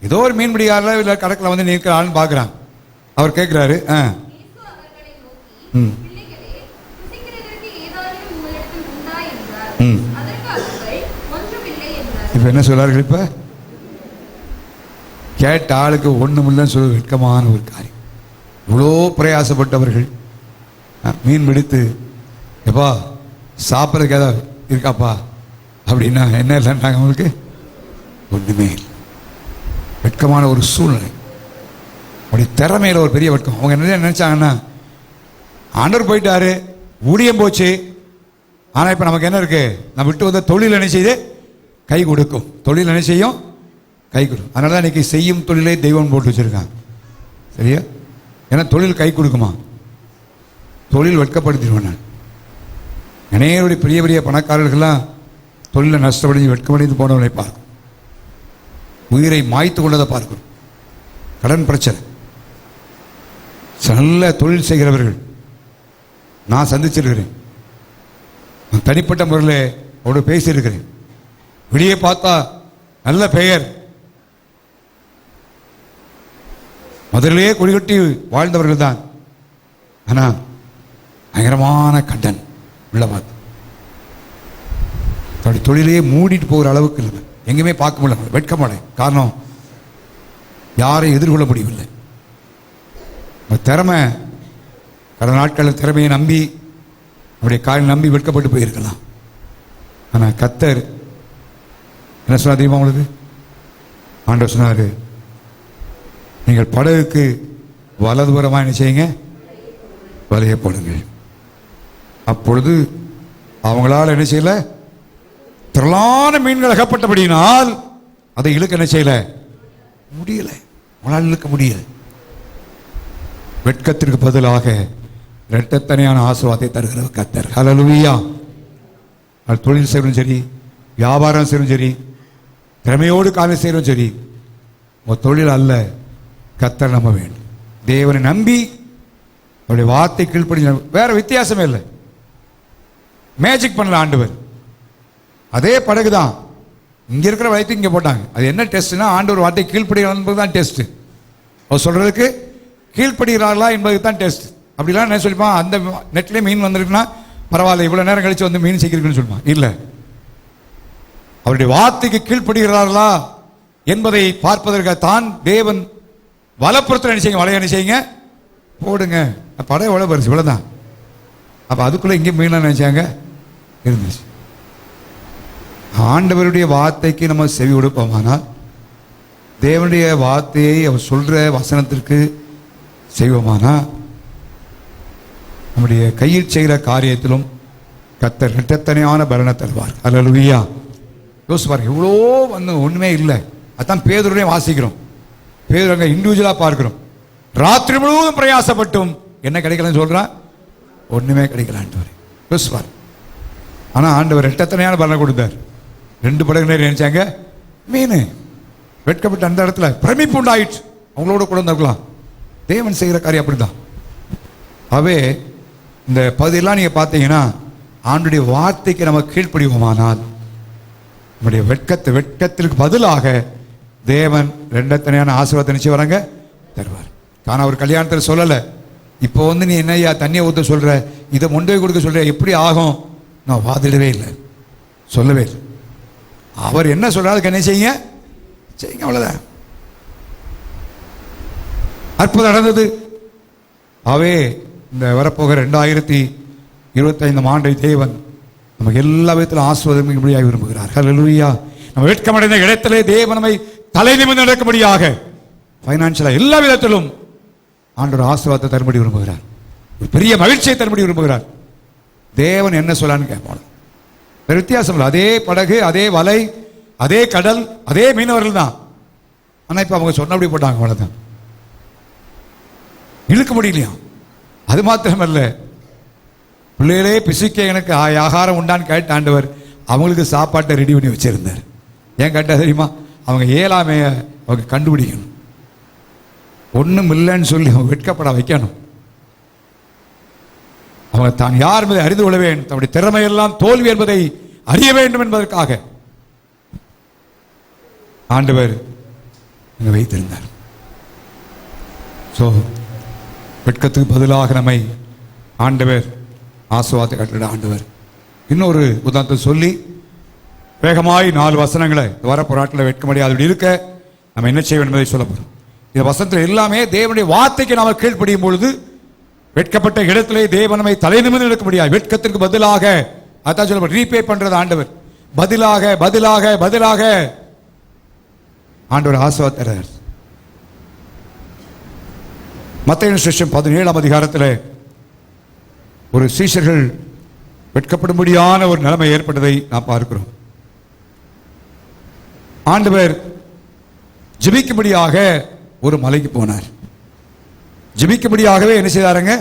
ஏதோ ஒரு மீன்பிடிக்காரில் இல்லை கடற்கரை வந்து நிற்கிற ஆள்னு பார்க்குறான். அவர் கேட்குறாரு, இப்போ என்ன சொல்றார்கள், இப்போ கேட்ட ஆளுக்கு ஒன்றுமில்லைன்னு சொல்ல வெட்கமான ஒரு காரியம். இவ்வளோ பிரயாசப்பட்டவர்கள் மீன் பிடித்து, எப்பா சாப்பிட்றதுக்கு ஏதாவது இருக்காப்பா அப்படின்னா என்ன இல்லைன்னாங்க, அவங்களுக்கு ஒன்றுமே இல்லை. வெட்கமான ஒரு சூழ்நிலை, அப்படி திறமையில ஒரு பெரிய வெட்கம். அவங்க என்ன நினைச்சாங்கன்னா, ஆண்டவர் போயிட்டாரு, ஊழியம் போச்சு, ஆனால் இப்போ நமக்கு என்ன இருக்கு, நம்ம விட்டு வந்த தொழில் என்ன செய்யுது, கை கொடுக்கும். தொழில் என்ன செய்யும், கை கொடுக்கும். அதனால தான் இன்னைக்கு செய்யும் தொழிலே தெய்வம் போட்டு வச்சிருக்காங்க. சரியா? ஏன்னா தொழில் கை கொடுக்குமா, தொழில் வெட்கப்படுத்திடுவேன். நான் அநேகருடைய பெரிய பெரிய பணக்காரர்கள்லாம் தொழிலை நஷ்டப்படைஞ்சு வெட்கமடைந்து போனவர்களை பார்க்கும், உயிரை மாய்த்து கொண்டதை பார்க்கணும். கடன் பிரச்சனை, நல்ல தொழில் செய்கிறவர்கள் நான் சந்திச்சிருக்கிறேன். நான் தனிப்பட்ட முறையில் அவரோட பேசியிருக்கிறேன். வெளியே பார்த்தா நல்ல பெயர், முதலிலே கொடிகட்டி வாழ்ந்தவர்கள் தான். ஆனால் பயங்கரமான கடன் உள்ள பார்த்து தன்னுடைய தொழிலையே மூடிட்டு போகிற அளவுக்கு இல்லை, எங்கேயுமே பார்க்க முடியல, வெட்கமாட. காரணம், யாரையும் எதிர்கொள்ள முடியவில்லை. திறமை, கடந்த நாட்களில் திறமையை நம்பி அவருடைய காரியம் நம்பி வெட்கப்பட்டு போயிருக்கலாம். ஆனால் கர்த்தர் என்ன சொன்ன தெரியுமா உங்களுக்கு? ஆண்டவர் சொன்னாரு, நீங்கள் படகுக்கு வலதுபுறமாக என்ன செய்யுங்க, வலைய போடுங்கள். அப்பொழுது அவங்களால் என்ன செய்யல, திரளான மீன்கள் அகப்பட்டபடியினால் அதை இழுக்க என்ன செய்யல முடியல, அவங்களால் இழுக்க முடியல. வெட்கத்திற்கு பதிலாக இரட்டத்தனையான ஆசீர்வாதத்தை தருகிற கர்த்தர். ஹல்லேலூயா. அது தொழில் செய்யணும் சரி, வியாபாரம் செய்யணும் சரி, திறமையோடு காரியம் செய்யணும் சரி, உங்கள் தொழில் அல்ல, கர்த்தர் நம்ப வேண்டும். தேவனை நம்பி அவருடைய வார்த்தை கீழ்ப்படி, வேற வித்தியாசமே இல்லை. மேஜிக் பண்ணல ஆண்டவர். அதே படகு தான், இங்க இருக்கிற வயத்தை இங்க போட்டாங்க. அது என்ன டெஸ்ட்னா, ஆண்டவர் வார்த்தை கீழ்ப்படுகிறார் என்பதுதான் டெஸ்ட். அவர் சொல்றதுக்கு கீழ்ப்படுகிறார்களா என்பதுக்கு தான் டெஸ்ட். அப்படிலாம் என்ன சொல்லிப்பான், அந்த நெட்லேயே மீன் வந்திருக்குன்னா பரவாயில்ல, இவ்வளோ நேரம் கழிச்சு வந்து மீன் சிக்கிருக்குன்னு சொல்லுவான். இல்லை, அவருடைய வார்த்தைக்கு கீழ்ப்படுகிறார்களா என்பதை பார்ப்பதற்காக தான் தேவன் வலப்புறத்தில் என்ன செய்யுங்க, வலையை என்ன செய்யுங்க போடுங்க. படம் எவ்வளோ பரிசு, இவ்வளோதான். அப்போ அதுக்குள்ளே இங்கே மீன் நினைச்சாங்க இருந்துச்சு. ஆண்டவருடைய வார்த்தைக்கு நம்ம செவி கொடுப்போமானால், தேவனுடைய வார்த்தையை அவர் சொல்ற வசனத்திற்கு செய்வோமானா, நம்முடைய கையில் செய்கிற காரியத்திலும் கர்த்தர் இரட்டத்தனையான பலனை தருவார். அல்லேலூயா. யோசிப்பார், இவ்வளோ வந்து ஒன்றுமே இல்லை. அதான் பேதுருடைய வாசிக்கிறோம். பேதுரு அங்கே இண்டிவிஜுவலாக பார்க்கிறோம். ராத்திரி முழுவதும் பிரயாசப்பட்டும் என்ன கிடைக்கலன்னு சொல்கிறான், ஒன்றுமே கிடைக்கலான்ட்டு யோசிப்பார். ஆனால் ஆண்டவர் இரட்டத்தனையான பலனை கொடுத்தார். 2 படகுனர் நினைச்சாங்க மீன், வெட்கப்பட்ட அந்த இடத்துல பிரமிப்பு உண்டாயிடுச்சு. அவங்களோட கூட இருக்கலாம். தேவன் செய்கிற காரியம் அப்படிதான். அவே இந்த பகுதியெல்லாம் நீங்க பார்த்தீங்கன்னா, ஆண்டுடைய வார்த்தைக்கு நம்ம கீழ்ப்படிவோமானால் நம்முடைய வெட்கத்திற்கு பதிலாக தேவன் இரண்டத்தனையான ஆசீர்வாதத்தை நிச்சயம் வராங்க தருவார். ஆனால் அவர் கல்யாணத்தில் சொல்லலை, இப்போ வந்து நீ என்னையா தண்ணியை ஊற்ற சொல்ற, இதை முண்டை கொடுக்க சொல்ற, எப்படி ஆகும், நான் வாதிடவே இல்லை, சொல்லவே இல்லை. அவர் என்ன சொல்றாரு, அதுக்கு என்ன செய்யுங்க, அவ்வளோதான். அற்புதம் நடந்தது. அவே இந்த வரப்போகிற 2025 ஆண்டை தேவன் நமக்கு எல்லா விதத்திலும் ஆசீர்வாதம் விரும்புகிறார். ஹல்லேலூயா. நம்ம வெட்கமடைந்த இடத்திலே தேவன் நம்மை தலை நிமிர்ந்து நடக்கும்படியாக பைனான்சியலா எல்லா விதத்திலும் ஆண்டவர் ஆசீர்வாதத்தை தரும்படி விரும்புகிறார். ஒரு பெரிய மகிழ்ச்சியை தரும்படி விரும்புகிறார். தேவன் என்ன சொல்லான்னு கேட்பாங்க. வேற வித்தியாசம் இல்லை. அதே படகு, அதே வலை, அதே கடல், அதே மீனவர்கள் தான். ஆனால் இப்போ அவங்க சொன்னபடி போட்டாங்க, அவ்வளோதான். இழுக்க முடியலையா? அது மாத்திரமல்ல, பிள்ளைகளே பிசுக்க எனக்கு ஆகாரம் உண்டான்னு கேட்ட ஆண்டவர் அவங்களுக்கு சாப்பாட்டை ரெடி பண்ணி வச்சிருந்தார். ஏன் கேட்டா தெரியுமா? அவங்க இயலாமைய அவங்க கண்டுபிடிக்கணும். ஒன்றும் இல்லைன்னு சொல்லி அவங்க வெட்கப்பட வைக்கணும். அவங்க தான் யார் என்பதை அறிந்து கொள்ள வேண்டும், தன்னுடைய திறமையெல்லாம் தோல்வி என்பதை அறிய வேண்டும் என்பதற்காக ஆண்டவர் வைத்திருந்தார். வெட்கத்துக்கு பதிலாக நம்மை ஆண்டவர் ஆசீர்வாதத்தை கட்டளை ஆண்டவர். இன்னொரு உதாரணத்தை சொல்லி வேகமாய் 4 வசனங்களை வரப்போராட்டில் வெட்க முடியாது இருக்க நம்ம என்ன செய்ய வேண்டும் என்பதை சொல்ல போறோம். இந்த வசனத்தில் எல்லாமே தேவனுடைய வார்த்தைக்கு நாம் கீழ்ப்படியும் பொழுது வெட்கப்பட்ட இடத்திலே தேவன் நம்மை தலை நிமிர்ந்து நடக்க முடியாது. வெட்கத்திற்கு பதிலாக அதான் சொல்ல ரீபே பண்றது ஆண்டவர். பதிலாக பதிலாக பதிலாக ஆண்டவர் ஆசீர்வாதம். மத்தேயு சுவிசேஷம் 17ஆம் அதிகாரத்தில் ஒரு சீஷர்கள் வெட்கப்படும்படியான ஒரு நிலைமை ஏற்பட்டதை நாம் பார்க்கிறோம். ஆண்டவர் ஜெபிக்கும்படியாக ஒரு மலைக்கு போனார். ஜெபிக்கும்படியாகவே என்ன செய்தாருங்க?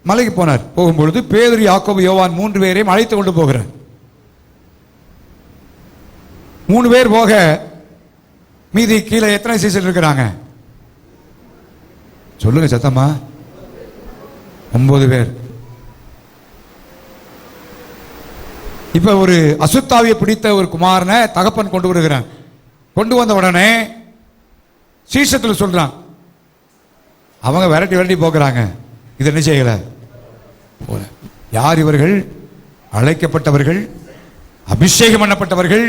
மலைக்கு போனார். போகும்பொழுது பேதுரு, யாக்கோபு, யோவான் 3 பேரையும் அழைத்து கொண்டு போகிறார். 3 பேர் போக மீதி கீழே எத்தனை சீசர் இருக்கிறாங்க? சொல்லுங்க சத்தமா. 9 பேர். இப்ப ஒரு அசுத்தாவியை பிடித்த ஒரு குமாரனை தகப்பன் கொண்டு வருகிறான். கொண்டு வந்த உடனே சீசத்தில் சொல்றான். அவங்க விரட்டி விரட்டி போக்குறாங்க. இது என்ன செய்யல போல. யார் இவர்கள்? அழைக்கப்பட்டவர்கள், அபிஷேகம் பண்ணப்பட்டவர்கள்,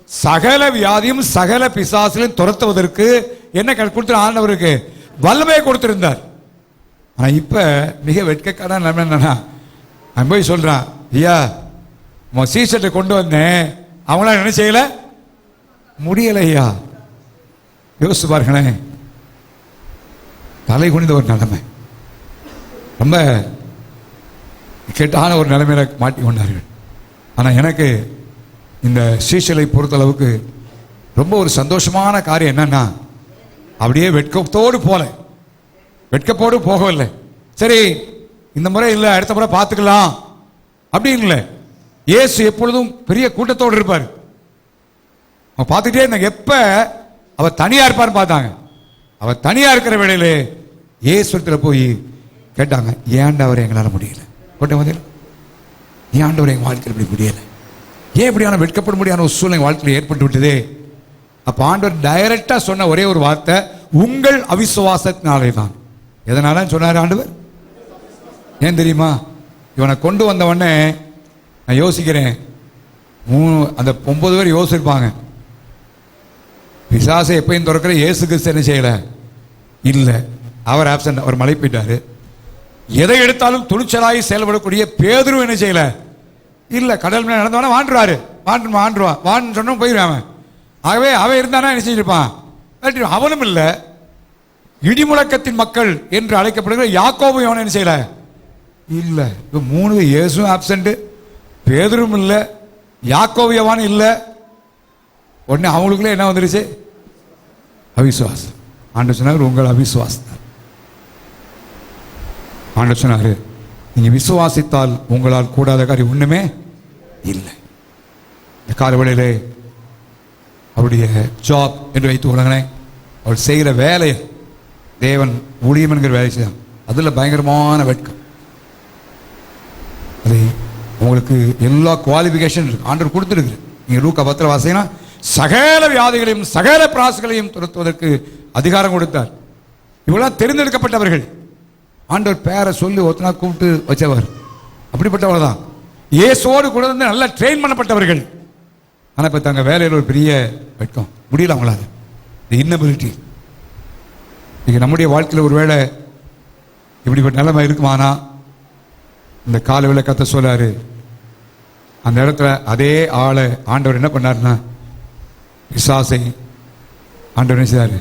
சகல வியாதியும் சகல பிசாசிலும் துரத்துவதற்கு என்ன கொடுத்த ஆண்டவருக்கு வல்லமையை கொடுத்திருந்தார். ஆனா இப்ப மிக வெட்கக்கான நிலைமை என்னன்னா, நான் போய் சொல்றான், ஐயா சீசட்டை கொண்டு வந்தேன், அவங்களாம் என்ன செய்யல முடியல. ஐயா யோசிச்சு பாருங்களேன். தலை குனிந்த ஒரு நிலைமை, ரொம்ப கெட்டான ஒரு நிலைமையில மாட்டிக்கொண்டார்கள். ஆனா எனக்கு இந்த சீசலை பொறுத்தளவுக்கு ரொம்ப ஒரு சந்தோஷமான காரியம் என்னன்னா, அப்படியே வெட்கத்தோடு போல, வெட்கப்போடு போகவில்லை. சரி இந்த முறை இல்லை, அடுத்த முறை பார்த்துக்கலாம் அப்படின்னு இல்லை. இயேசு எப்பொழுதும் பெரிய கூட்டத்தோடு இருப்பார். அவங்க பார்த்துட்டே இருந்தாங்க. எப்ப அவர் தனியா இருப்பார் பார்த்தாங்க. அவர் தனியா இருக்கிற வேளையிலே இயேசுவில் போய் கேட்டாங்க, ஏன்டவர் எங்களால் முடியல? கொண்ட வந்து ஏன் ஆண்டவர் எங்கள் வாழ்க்கையில் இப்படி முடியல? ஏன் இப்படியான வெட்கப்பட முடியாத ஒரு சூழ்நிலை வாழ்க்கையில் ஏற்பட்டு விட்டதே? அப்ப ஆண்டவர் டைரக்டா சொன்ன ஒரே ஒரு வார்த்தை, உங்கள் அவிசுவாசத்தினாலே தான். எதனால சொன்னார் ஆண்டவர்? ஏன் தெரியுமா? இவனை கொண்டு வந்தவொடனே நான் யோசிக்கிறேன், அந்த 9 பேர் யோசிப்பாங்க, பிசாசை எப்பயும் திறக்கிற இயேசு கிறிஸ்து என்ன செய்யல? இல்ல, அவர் ஆப்சன்ட், அவர் மலை போயிட்டாரு. எதை எடுத்தாலும் துணிச்சலாய் செயல்படக்கூடிய பேதுரு என்ன செய்யல? இல்ல, கடல் மேல நடந்தவன வாண்டுவாரு, வான்னு சொன்ன போயிருவான். ஆகவே அவன் இருந்தானா என்ன செஞ்சிருப்பான்? அவனும் இல்ல. இடிமுழக்கத்தின் மக்கள் என்று அழைக்கப்படுகிற யாக்கோபு அவன் என்ன செய்யல? இல்ல. 3 இயேசுவும் ஆப்சண்ட், பேதுரும் இல்ல, யாக்கோபு யோவான் இல்ல. உடனே அவங்களுக்குள்ள என்ன வந்துருச்சு? அவிசுவாசம். ஆண்டவர் சொன்னார், உங்கள் அவிசுவாசம். ஆண்டவர் சொன்னாரு, நீங்க விசுவாசித்தால் உங்களால் கூடாத காரியம் ஒண்ணுமே இல்லை. இந்த காலவெளியிலே அவருடைய ஜாப் என்று வைத்து கொள்ளுங்களேன், அவள் செய்கிற வேலையை தேவன் ஊழியம் என்கிற வேலை செய்யலாம். அதுல பயங்கரமான வெட்கம். அது உங்களுக்கு எல்லா குவாலிபிகேஷன் இருக்கு, ஆண்டவர் கொடுத்துருக்கு. நீங்க லூக்கா 10 வாசிங்கன்னா, சகல வியாதிகளையும் சகல பிராசுகளையும் துரத்துவதற்கு அதிகாரம் கொடுத்தார். இவெல்லாம் தெரிந்தெடுக்கப்பட்டவர்கள். ஆண்டவர் பேரை சொல்லி ஒருத்தனா கூப்பிட்டு வச்சவர். அப்படிப்பட்டவர் தான். இயேசுவோடு கூட வந்து நல்லா ட்ரெயின் பண்ணப்பட்டவர்கள். ஆனா இப்ப தங்க வேலையில் ஒரு பெரிய வெட்கம், முடியல அவங்களால. இன்னபிலிட்டி. இங்கே நம்முடைய வாழ்க்கையில் ஒருவேளை இப்படிப்பட்ட நிலைமை இருக்குமானா இந்த காலவேளை கத்த சொல்லாரு, அந்த இடத்துல அதே ஆளை ஆண்டவர் என்ன பண்ணாருன்னா, பிசாசை ஆண்டவர் என்ன செய்தாரு,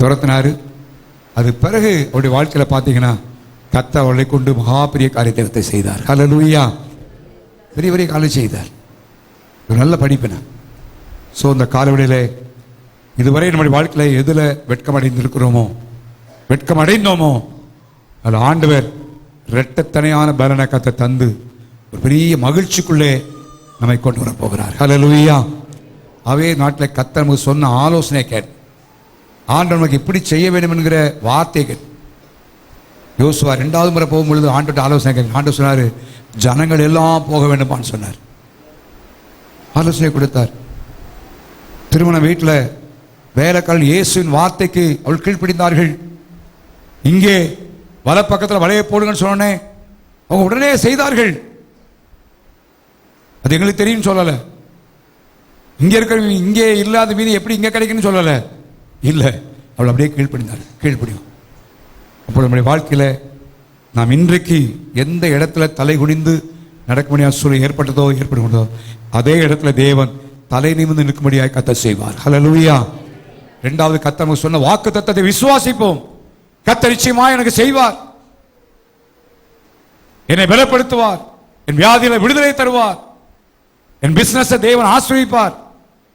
துரத்தினாரு. அது பிறகு அவருடைய வாழ்க்கையில் பார்த்தீங்கன்னா கத்த அவளை கொண்டு மகா பெரிய காரியத்தை செய்தார். ஹல்லேலூயா. பெரிய பெரிய காரியம் செய்தார். ஒரு நல்ல படிப்பின. ஸோ இந்த காலவெளியில் இதுவரை நம்முடைய வாழ்க்கையில் எதில் வெட்கமடைந்திருக்கிறோமோ, வெட்கமடைந்தோமோ, அதில் ஆண்டவர் இரட்டத்தனையான பலனை கத்த தந்து ஒரு பெரிய மகிழ்ச்சிக்குள்ளே நம்மை கொண்டு வர போகிறார். ஹல்லேலூயா. அவே நாட்டில் கத்த நமக்கு சொன்ன ஆலோசனை கேட்டு, ஆண்டவர் நமக்கு இப்படி செய்ய வேண்டும் என்கிற வார்த்தை கேட்டு, யோசுவா 2வது முறை போகும்பொழுது ஆண்டவர்கிட்ட ஆலோசனை கேட்க, ஆண்டவர் சொன்னார், ஜனங்கள் எல்லாம் போக வேண்டுமான்னு சொன்னார். ஆலோசனை கொடுத்தார். திருமண வீட்டில் வேலைக்காரர்கள் இயேசுவின் வார்த்தைக்கு அவள் கீழ்ப்பிடிந்தார்கள். இங்கே வல பக்கத்தில் வலையை போடுங்கன்னு சொன்னோன்னே அவங்க உடனே செய்தார்கள். அது எங்களுக்கு தெரியும் சொல்லலை. இங்கே இருக்கிற இங்கே இல்லாத மீது எப்படி இங்கே கிடைக்குன்னு சொல்லலை. இல்லை, அவள் அப்படியே கீழ்ப்படிந்தார்கள். கீழ்ப்படியும். அப்போ நம்முடைய வாழ்க்கையில் நாம் இன்றைக்கு எந்த இடத்துல தலை குனிந்து நடக்க முடியாத சூழல் ஏற்படுகிறதோ அதே இடத்துல தேவன் தலை நிமிர்ந்து நிற்கும்படியாக கத்த செய்வார். ஹல்லேலூயா. 2வது கத்த நமக்கு சொன்ன வாக்கு தத்தத்தை விசுவாசிப்போம். கத்த நிச்சயமா எனக்கு செய்வார், என்னை பலப்படுத்துவார், என் வியாதியில விடுதலை தருவார், என் பிசினஸை தேவன் ஆசீர்வதிப்பார்,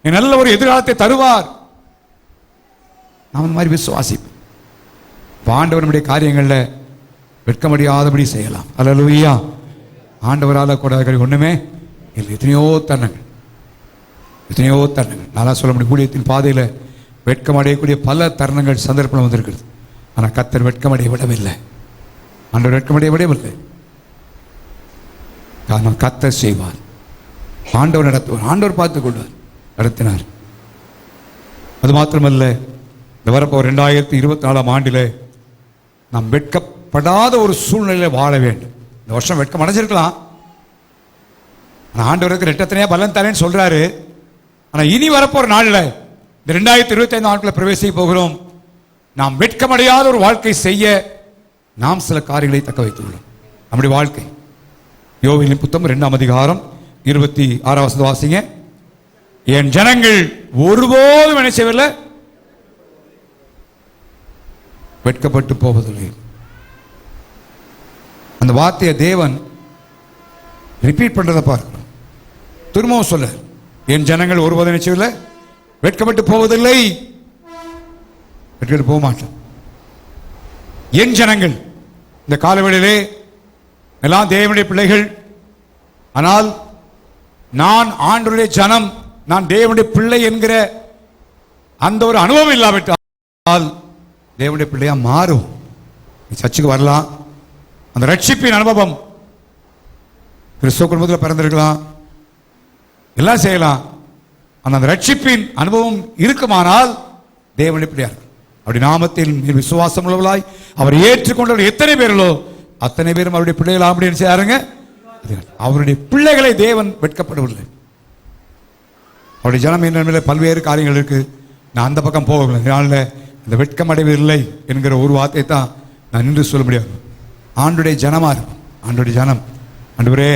என் நல்ல ஒரு எதிர்காலத்தை தருவார். நாம் இந்த மாதிரி விசுவாசிப்போம். ஆண்டவர் நம்முடைய காரியங்களில் வெட்கமடியாதபடி செய்யலாம். ஹல்லேலூயா. ஆண்டவரால் கூட ஒண்ணுமே இல்லை. எத்தனையோ தருணங்கள் நல்லா சொல்ல முடியும். ஊழியத்தின் பாதையில் வெட்கமடையக்கூடிய பல தருணங்கள் சந்தர்ப்பம் வந்திருக்கிறது. ஆனால் கர்த்தர் வெட்கமடைய விடவில்லை. ஆண்டவர் வெட்கமடைய விடவில்லை. காரணம் கர்த்தர் செய்வார். ஆண்டவர் நடத்துவார். ஆண்டவர் பார்த்துக் கொள்வார். நடத்தினார். அது மாத்திரமல்ல, இந்த வரப்போ 2024ஆம் ஆண்டில் நாம் வெட்கப்படாத ஒரு சூழ்நிலையில் வாழ வேண்டும். இந்த வருஷம் வெட்கம் அடைஞ்சிருக்கலாம். ஆனால் ஆண்டவருக்கு ரெட்டத்தனையாக பலன் தரேன்னு சொல்றாரு. ஆனால் இனி வரப்போற நாளில் இந்த 2025 ஆண்டுக்குள்ள பிரவேசிக்க போகிறோம். நாம் வெட்கமடையாத ஒரு வாழ்க்கை செய்ய நாம் சில காரியங்களை தக்க வைத்துள்ளோம். நம்முடைய வாழ்க்கை யோவேலின் புத்தகம் 2ஆம் அதிகாரம் 26ஆம் வசனம் வாசிங்க. என் ஜனங்கள் ஒருபோதும் என்ன செய்யவில்லை, வெட்கப்பட்டு போவதில்லை. அந்த வார்த்தையை தேவன் ரிப்பீட் பண்றதை பார்க்கிறோம். திரும்பவும் சொல்ல, என் ஜனங்கள் ஒருபோதும் என்ன செய்யவில்லை, வெட்கப்பட்டு போவதில்லை. வெட்கப்பட்டு போக மாட்டோம். என் ஜனங்கள் இந்த காலவெளியிலே எல்லாம் தேவனுடைய பிள்ளைகள். ஆனால் நான் ஆண்டவருடைய ஜனம், நான் தேவனுடைய பிள்ளை என்கிற அந்த ஒரு அனுபவம் இல்லாவிட்டால் தேவனுடைய பிள்ளையா மாறும். சர்ச்சுக்கு வரலாம், அந்த ரட்சிப்பின் அனுபவம் கிறிஸ்துவ குடும்பத்தில் பிறந்திருக்கலாம், எல்லாம் செய்யலாம். அந்த ரட்சிப்பின் அனுபவம் இருக்குமானால் தேவனுடைய பிள்ளையார். அப்படி நாமத்தில் விசுவாசம் உள்ளவர்களாய் அவர் ஏற்றுக்கொண்டவர் எத்தனை பேர்களோ அத்தனை பேரும் அவருடைய பிள்ளைகள் அப்படின்னு செய்யாருங்க. அவருடைய பிள்ளைகளை தேவன் வெட்கப்படவில்லை. அவருடைய ஜனம் என்ற பல்வேறு காரியங்கள் இருக்கு. நான் அந்த பக்கம் போகவில்லை. அதனால இந்த வெட்கம் அடைவதில்லை என்கிற ஒரு வார்த்தை தான் நான் நின்று சொல்ல முடியாது. ஆண்டுடைய ஜனமா இருக்கும். ஆண்டுடைய ஜனம், ஆண்டவரே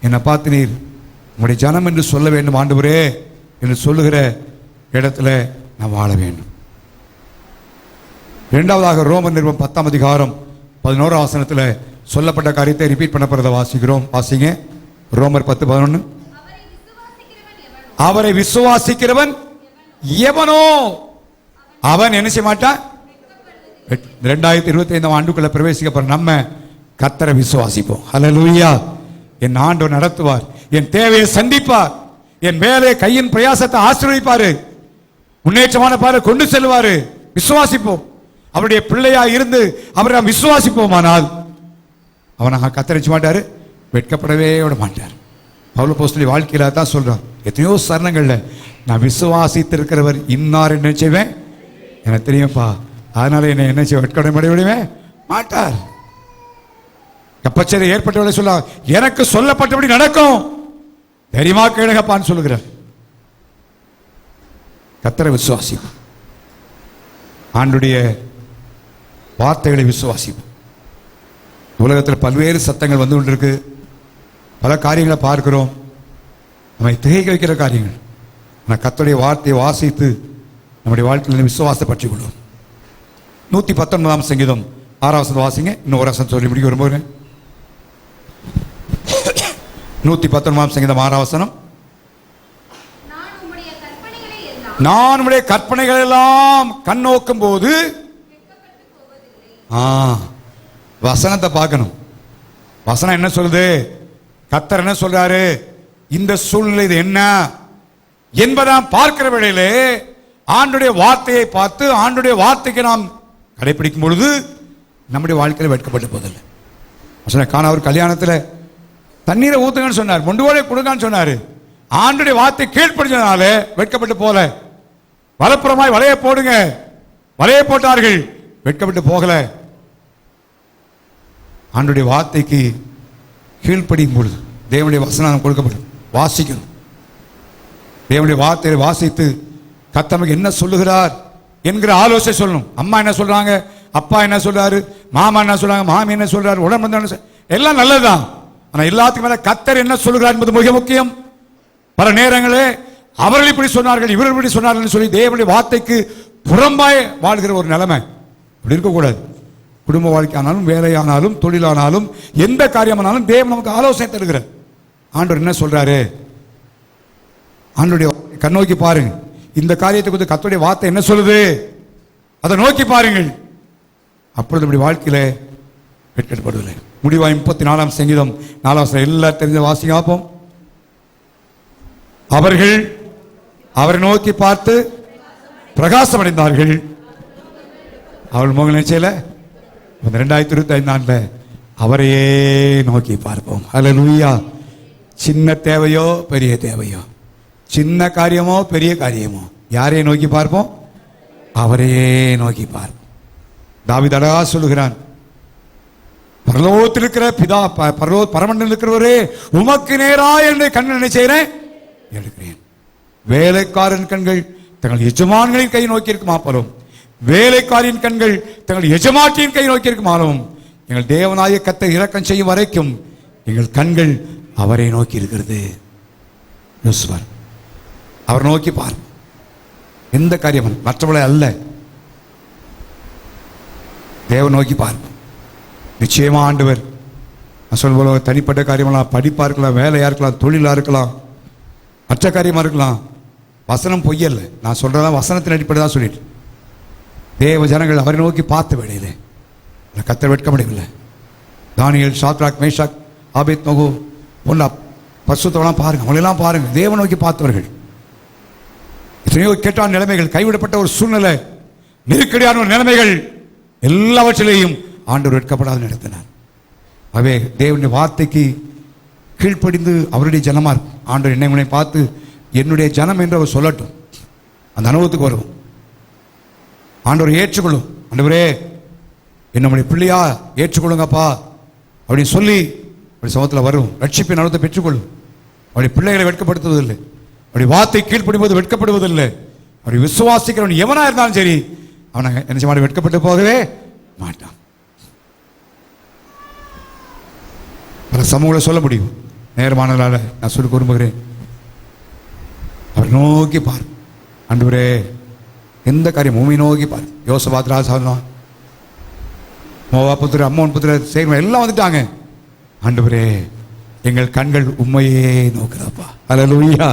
என்னை பார்த்து நீர் உங்களுடைய ஜனம் என்று சொல்ல வேண்டும் ஆண்டவரே என்று சொல்லுகிற இடத்துல நான் வாழ வேண்டும். 2வதாக ரோமர் நிருபம் 10ஆம் அதிகாரம் 11ஆம் வசனத்தில் சொல்லப்பட்ட காரியத்தை ரிப்பீட் பண்ணப்படுறத வாசிக்கிறோம். வாசிங்க. ரோமர் 10:11. அவரை விசுவாசிக்கிறவன் எவனோ அவன் என்ன செய்ய மாட்டான். 2025ஆம் ஆண்டுக்குள்ள பிரவேசிக்க நம்ம கர்த்தரை விசுவாசிப்போம். ஹல்லேலூயா. என் ஆண்டவர் நடத்துவார், என் தேவையை சந்திப்பார், என் மேலே கையின் பிரயாசத்தை ஆசீர்வதிப்பாரு, முன்னேற்றமான பாரு கொண்டு செல்வாரு. விசுவாசிப்போம். அவருடைய பிள்ளையா இருந்து அவரை நாம் விசுவாசிப்போமானால் அவனாக கத்தரிச்சு மாட்டாரு, வெட்கப்படவே விட மாட்டார். பவுல் அப்போஸ்தலன் வாழ்க்கையில தான் சொல்றான். எத்தனையோ சரணங்கள்ல நான் விசுவாசித்திருக்கிறவர் இன்னார் என்ன செய்வேன் எனக்கு தெரியும்ப்பா, அதனால என்ன என்ன செய்ய வெட்கப்பட விடவே மாட்டார். கப்பச்சதை ஏற்பட்டவளை சொல்ல எனக்கு சொல்லப்பட்டபடி நடக்கும், தைரியமா கேளுங்கப்பான்னு சொல்லுகிறார். கத்தரை விசுவாசிக்கும். ஆண்டுடைய வார்த்தைகளை விசுவாசிப்போம். உலகத்தில் பல்வேறு சத்தங்கள் வந்து கொண்டிருக்கு, பல காரியங்களை பார்க்கிறோம், நம்மை திகைக்க வைக்கிற காரியங்கள். ஆனால் கர்த்தருடைய வார்த்தையை வாசித்து நம்முடைய வாழ்க்கையில் விசுவாசத்தை பற்றிக் கொள்வோம். 119 சங்கீதம் 6 வாசிங்க. இன்னும் ஒரு வசனம் சொல்லி முடிக்க விரும்புகிறேன். 119 சங்கீதம் 6 நான் உம்முடைய கற்பனைகள் எல்லாம் கண்ணோக்கும் போது வசனத்தை பார்க்கணும். வசனம் என்ன சொல்லுது? கர்த்தர் என்ன சொல்றாரு? இந்த சூழ்நிலை இது என்ன என்பதாம் பார்க்கிற வேளையிலே ஆண்டுடைய வார்த்தையை பார்த்து ஆண்டுடைய வார்த்தைக்கு நாம் கடைபிடிக்கும் பொழுது நம்முடைய வாழ்க்கையில் வெட்கப்பட்டு போதில்லை. காண ஒரு கல்யாணத்தில் தண்ணீரை ஊத்துங்கன்னு சொன்னார், மொண்டுவோட கொடுங்கன்னு சொன்னார். ஆண்டுடைய வார்த்தை கீழ்ப்படுத்தினால வெட்கப்பட்டு போல. வலப்புறமாய் வலையை போடுங்க, வலையை போட்டார்கள், வெட்கப்பட்டு போகல. ஆண்டுடைய வார்த்தைக்கு கீழ்ப்படியும் பொழுது தேவனுடைய வசனம் கொடுக்கப்படும். வாசிக்கணும். தேவனுடைய வார்த்தையை வாசித்து கர்த்தர் என்ன சொல்லுகிறார் என்கிற ஆலோசனை சொல்லணும். அம்மா என்ன சொல்றாங்க, அப்பா என்ன சொல்றாரு, மாமா என்ன சொல்றாங்க, மாமி என்ன சொல்றாரு, உடம்பு எல்லாம் நல்லதுதான். ஆனா எல்லாத்துக்கும் மேல கர்த்தர் என்ன சொல்லுகிறார் என்பது மிக முக்கியம். பல நேரங்களே அவர்கள் இப்படி சொன்னார்கள், இவர்கள் இப்படி சொன்னார்கள் சொல்லி தேவனுடைய வார்த்தைக்கு புறம்பாய் வாழ்கிற ஒரு நிலைமை இப்படி இருக்கக்கூடாது. குடும்ப வாழ்க்கையானாலும் வேலையானாலும் தொழிலானாலும் எந்த காரியமானாலும் தேவன் நமக்கு ஆலோசனை தருகிறார். ஆண்டவர் என்ன சொல்றாரு? ஆண்டவருடைய கண்ணோக்கி பாருங்க. இந்த காரியத்தை குறித்து கர்த்தருடைய வார்த்தை என்ன சொல்லுது அதை நோக்கி பாருங்கள். அப்பொழுது நம்முடைய வாழ்க்கையில வெட்கப்படுவதில்லை. முடிவாய் 34 சங்கீதம் 4 எல்லாம் தெரிஞ்ச வாசிங்க பார்ப்போம். அவர்கள் அவரை நோக்கி பார்த்து பிரகாசம் அடைந்தார்கள். அவள் முக நிச்சயில 2025 அவரையே நோக்கி பார்ப்போம். அல்லேலூயா. சின்ன தேவையோ பெரிய தேவையோ, சின்ன காரியமோ பெரிய காரியமோ, யாரையே நோக்கி பார்ப்போம்? அவரையே நோக்கி பார்ப்போம். தாவீது அழகா சொல்லுகிறான், பரலோகத்தில் இருக்கிற பிதா, பரமண்டலில் இருக்கிறவரே உமக்கு நேராக என்னை கண்ணை நினைச்சேன் எடுக்கிறேன். வேலைக்காரன் கண்கள் தங்கள் எஜமான்களின் கை நோக்கி இருக்குமாப்பலும், வேலைக்காரின் கண்கள் தங்கள் எஜமாட்டியின் கை நோக்கி இருக்குமாலும், எங்கள் தேவனாய கர்த்தர் இரக்கம் செய்யும் வரைக்கும் எங்கள் கண்கள் அவரை நோக்கி இருக்கிறது. அவர் நோக்கி பார். எந்த காரியம் மற்றவளை அல்ல, தேவன் நோக்கி பார்ப்போம். நிச்சயமா ஆண்டவர் சொல்ல தனிப்பட்ட காரியமெல்லாம், படிப்பா இருக்கலாம், வேலையா இருக்கலாம், தொழிலா இருக்கலாம், மற்ற காரியமா இருக்கலாம். வசனம் பொய்யல்ல, நான் சொல்றதா வசனத்தின் அடிப்படை தான் சொல்லிட்டு தேவ ஜனங்கள் அவரை நோக்கி பார்த்த வேளையிலே கர்த்தர் வெட்கப்படவில்லை. தானியேல், சாத்ராக், மேஷாக், ஆபேத்நேகோ போன்ற பரிசுத்தவெல்லாம் பாருங்க, அவங்களெல்லாம் பாருங்க, தேவ நோக்கி பார்த்தவர்கள். எத்தனையோ கேட்டான நிலைமைகள், கைவிடப்பட்ட ஒரு சூழ்நிலை, நெருக்கடியான ஒரு நிலைமைகள், எல்லாவற்றிலேயும் ஆண்டவர் வெட்கப்படாத நடத்தினார். அவே தேவனுடைய வார்த்தைக்கு கீழ்ப்படிந்து அவருடைய ஜனமா இருக்கும். ஆண்டவர் என்னை பார்த்து என்னுடைய ஜனம் என்று அவர் சொல்லட்டும், அந்த அனுபவத்துக்கு வரும். ஆண்டவர் ஏற்றுக்கொள்ளும். ஆண்டவரே என்னுடைய பிள்ளையா ஏற்றுக்கொள்ளுங்கப்பா அப்படின்னு சொல்லி அப்படி சமூகத்தில் வரும். ரட்சிப்பின் அனுபவத்தை பெற்றுக்கொள்ளும். அவருடைய பிள்ளைகளை வெட்கப்படுத்துவதில்லை, அவருடைய வார்த்தை கீழ்ப்படிம்போது வெட்கப்படுவதில்லை. அவரை விசுவாசிக்கிறவன் எவனா இருந்தாலும் சரி அவனை என்ன செய்ய வெட்கப்பட்டு போகவே மாட்டான். பல சமூகங்களை சொல்ல முடியும், நேரமானதால நான் சொல்ல விரும்புகிறேன். அவர் நோக்கி பார். ஆண்டவரே எந்த காரியம் உண்மை நோக்கி பார். யோசபாத் ராஜா, மோவா புத்திர, அம்மோன் புத்திர செய்வன் எல்லாம் வந்துட்டாங்க. ஆண்டவரே எங்கள் கண்கள் உண்மையே நோக்குதாப்பா. அல்லேலூயா.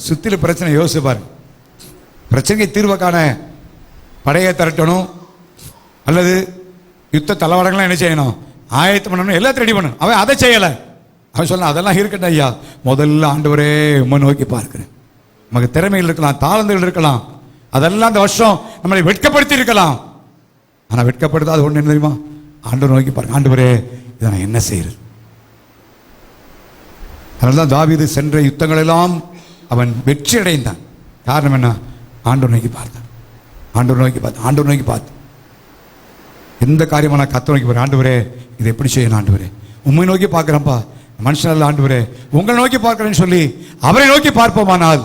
சுத்தில பிரச்சனை யோசிச்சு பாரு. பிரச்சனைக்கு தீர்வை காண படையை திரட்டணும், அல்லது யுத்த தளவாடங்கள்லாம் என்ன செய்யணும், ஆயத்தம் பண்ணணும், எல்லாத்தையும் ரெடி பண்ணணும். அவன் அதை செய்யலை. அவன் சொல்ல அதெல்லாம் இருக்கட்டும் ஐயா, முதல்ல ஆண்டவரே உண்மை நோக்கி பார்க்கிறேன். நமக்கு திறமைகள் இருக்கலாம், தாளந்துகள் இருக்கலாம், அதெல்லாம் அந்த வருஷம் நம்மளை வெட்கப்படுத்தி இருக்கலாம். ஆனால் வெட்கப்படுத்தாது ஒன்று என்ன தெரியுமா? ஆண்டவர் நோக்கி பாருங்க. ஆண்டவரே இதை நான் என்ன செய்யறது? அதனால தான் தாவீது சென்ற யுத்தங்கள் எல்லாம் அவன் வெற்றி அடைந்தான். காரணம் என்ன? ஆண்டவர் நோக்கி பார்த்தான். ஆண்டவர் நோக்கி பார்த்து, ஆண்டவர் நோக்கி பார்த்து எந்த காரியமான கத்த நோக்கி பாரு. ஆண்டவரே இதை எப்படி செய்யணும்? ஆண்டவரே உண்மை நோக்கி பார்க்குறேன்ப்பா, மனுஷன் அல்ல ஆண்டவரே உங்களை நோக்கி பார்க்குறேன்னு சொல்லி அவரை நோக்கி பார்ப்போமானால்,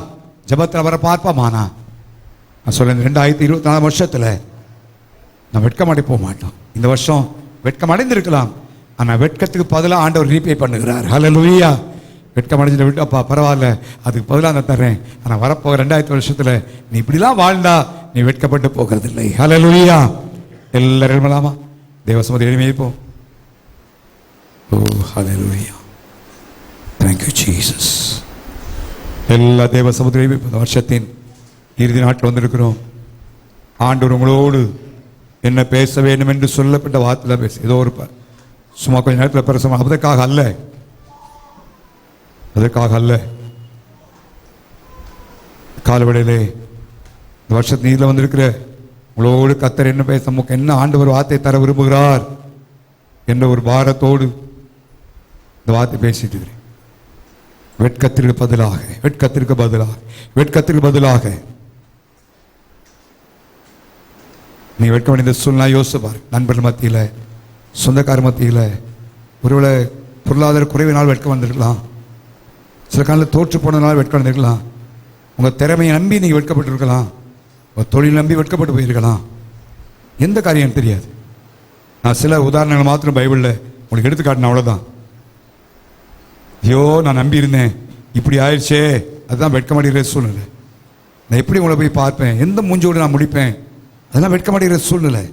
ஜபத்தில் அவரை பார்ப்போமானா, நான் சொல்ல 2024 வருஷத்தில் நான் வெட்கமடை போக மாட்டோம். இந்த வருஷம் வெட்கம் அடைந்திருக்கலாம், ஆனால் வெட்கத்துக்கு பதிலாக ஆண்டவர் ரீபே பண்ணுகிறார். ஹல்லேலூயா. வெட்கம் அடைஞ்சிட்டு விட்டு அப்பா பரவாயில்ல, அதுக்கு பதிலாக நான் தர்றேன். ஆனால் வரப்போகிற 2000 வருஷத்தில் நீ இப்படிலாம் வாழ்ந்தா நீ வெட்கப்பட்டு போகிறது இல்லை. ஹல்லேலூயா. எல்லாரும் எழுமலாமா? தேவசமதி எளிமையப்போம். ஓ ஹல்லேலூயா. Thank you Jesus. எல்லா தேவ சமுதிரையும் இந்த வருஷத்தின் இறுதி நாட்டில் வந்திருக்கிறோம். ஆண்டவர் உங்களோடு என்ன பேச வேண்டும் என்று சொல்லப்பட்ட வார்த்தையில் பேச ஏதோ ஒரு சும்மா கொஞ்ச நேரத்தில் பேச அதற்காக அல்ல. காலவடையிலே இந்த வருஷத்து நீரில் வந்திருக்கிற உங்களோடு கர்த்தர் என்ன பேச, நமக்கு என்ன ஆண்டவர் வார்த்தை தர விரும்புகிறார் என்ற ஒரு பாரத்தோடு இந்த வார்த்தை பேசிட்டு இருக்கிறேன். வெட்கத்திற்கு பதிலாக நீ வெட்கமடைந்த சூழ்நிலை யோசிப்பார். நண்பர்கள் மத்தியில், சொந்தக்கார மத்தியில், ஒருவேளை பொருளாதார குறைவினால் வெட்கம் வந்திருக்கலாம், சில காலத்தில் தோற்று போனதுனால வெட்கம் வந்திருக்கலாம், உங்கள் திறமையை நம்பி நீங்கள் வெட்கப்பட்டிருக்கலாம், உங்கள் தொழில் நம்பி வெட்கப்பட்டு போயிருக்கலாம். எந்த காரியம் தெரியாது. நான் சில உதாரணங்கள் மாத்திரம் பைபிளில் உங்களுக்கு எடுத்து காட்டினேன், அவ்வளோதான். ஐயோ நான் நம்பியிருந்தேன், இப்படி ஆயிடுச்சே, அதுதான் வெட்கமடைகிற சூழ்நிலை. நான் எப்படி உங்களை போய் பார்ப்பேன், எந்த மூஞ்சோடு நான் முடிப்பேன், அதெல்லாம் வெட்கமடைகிற சூழ்நிலை.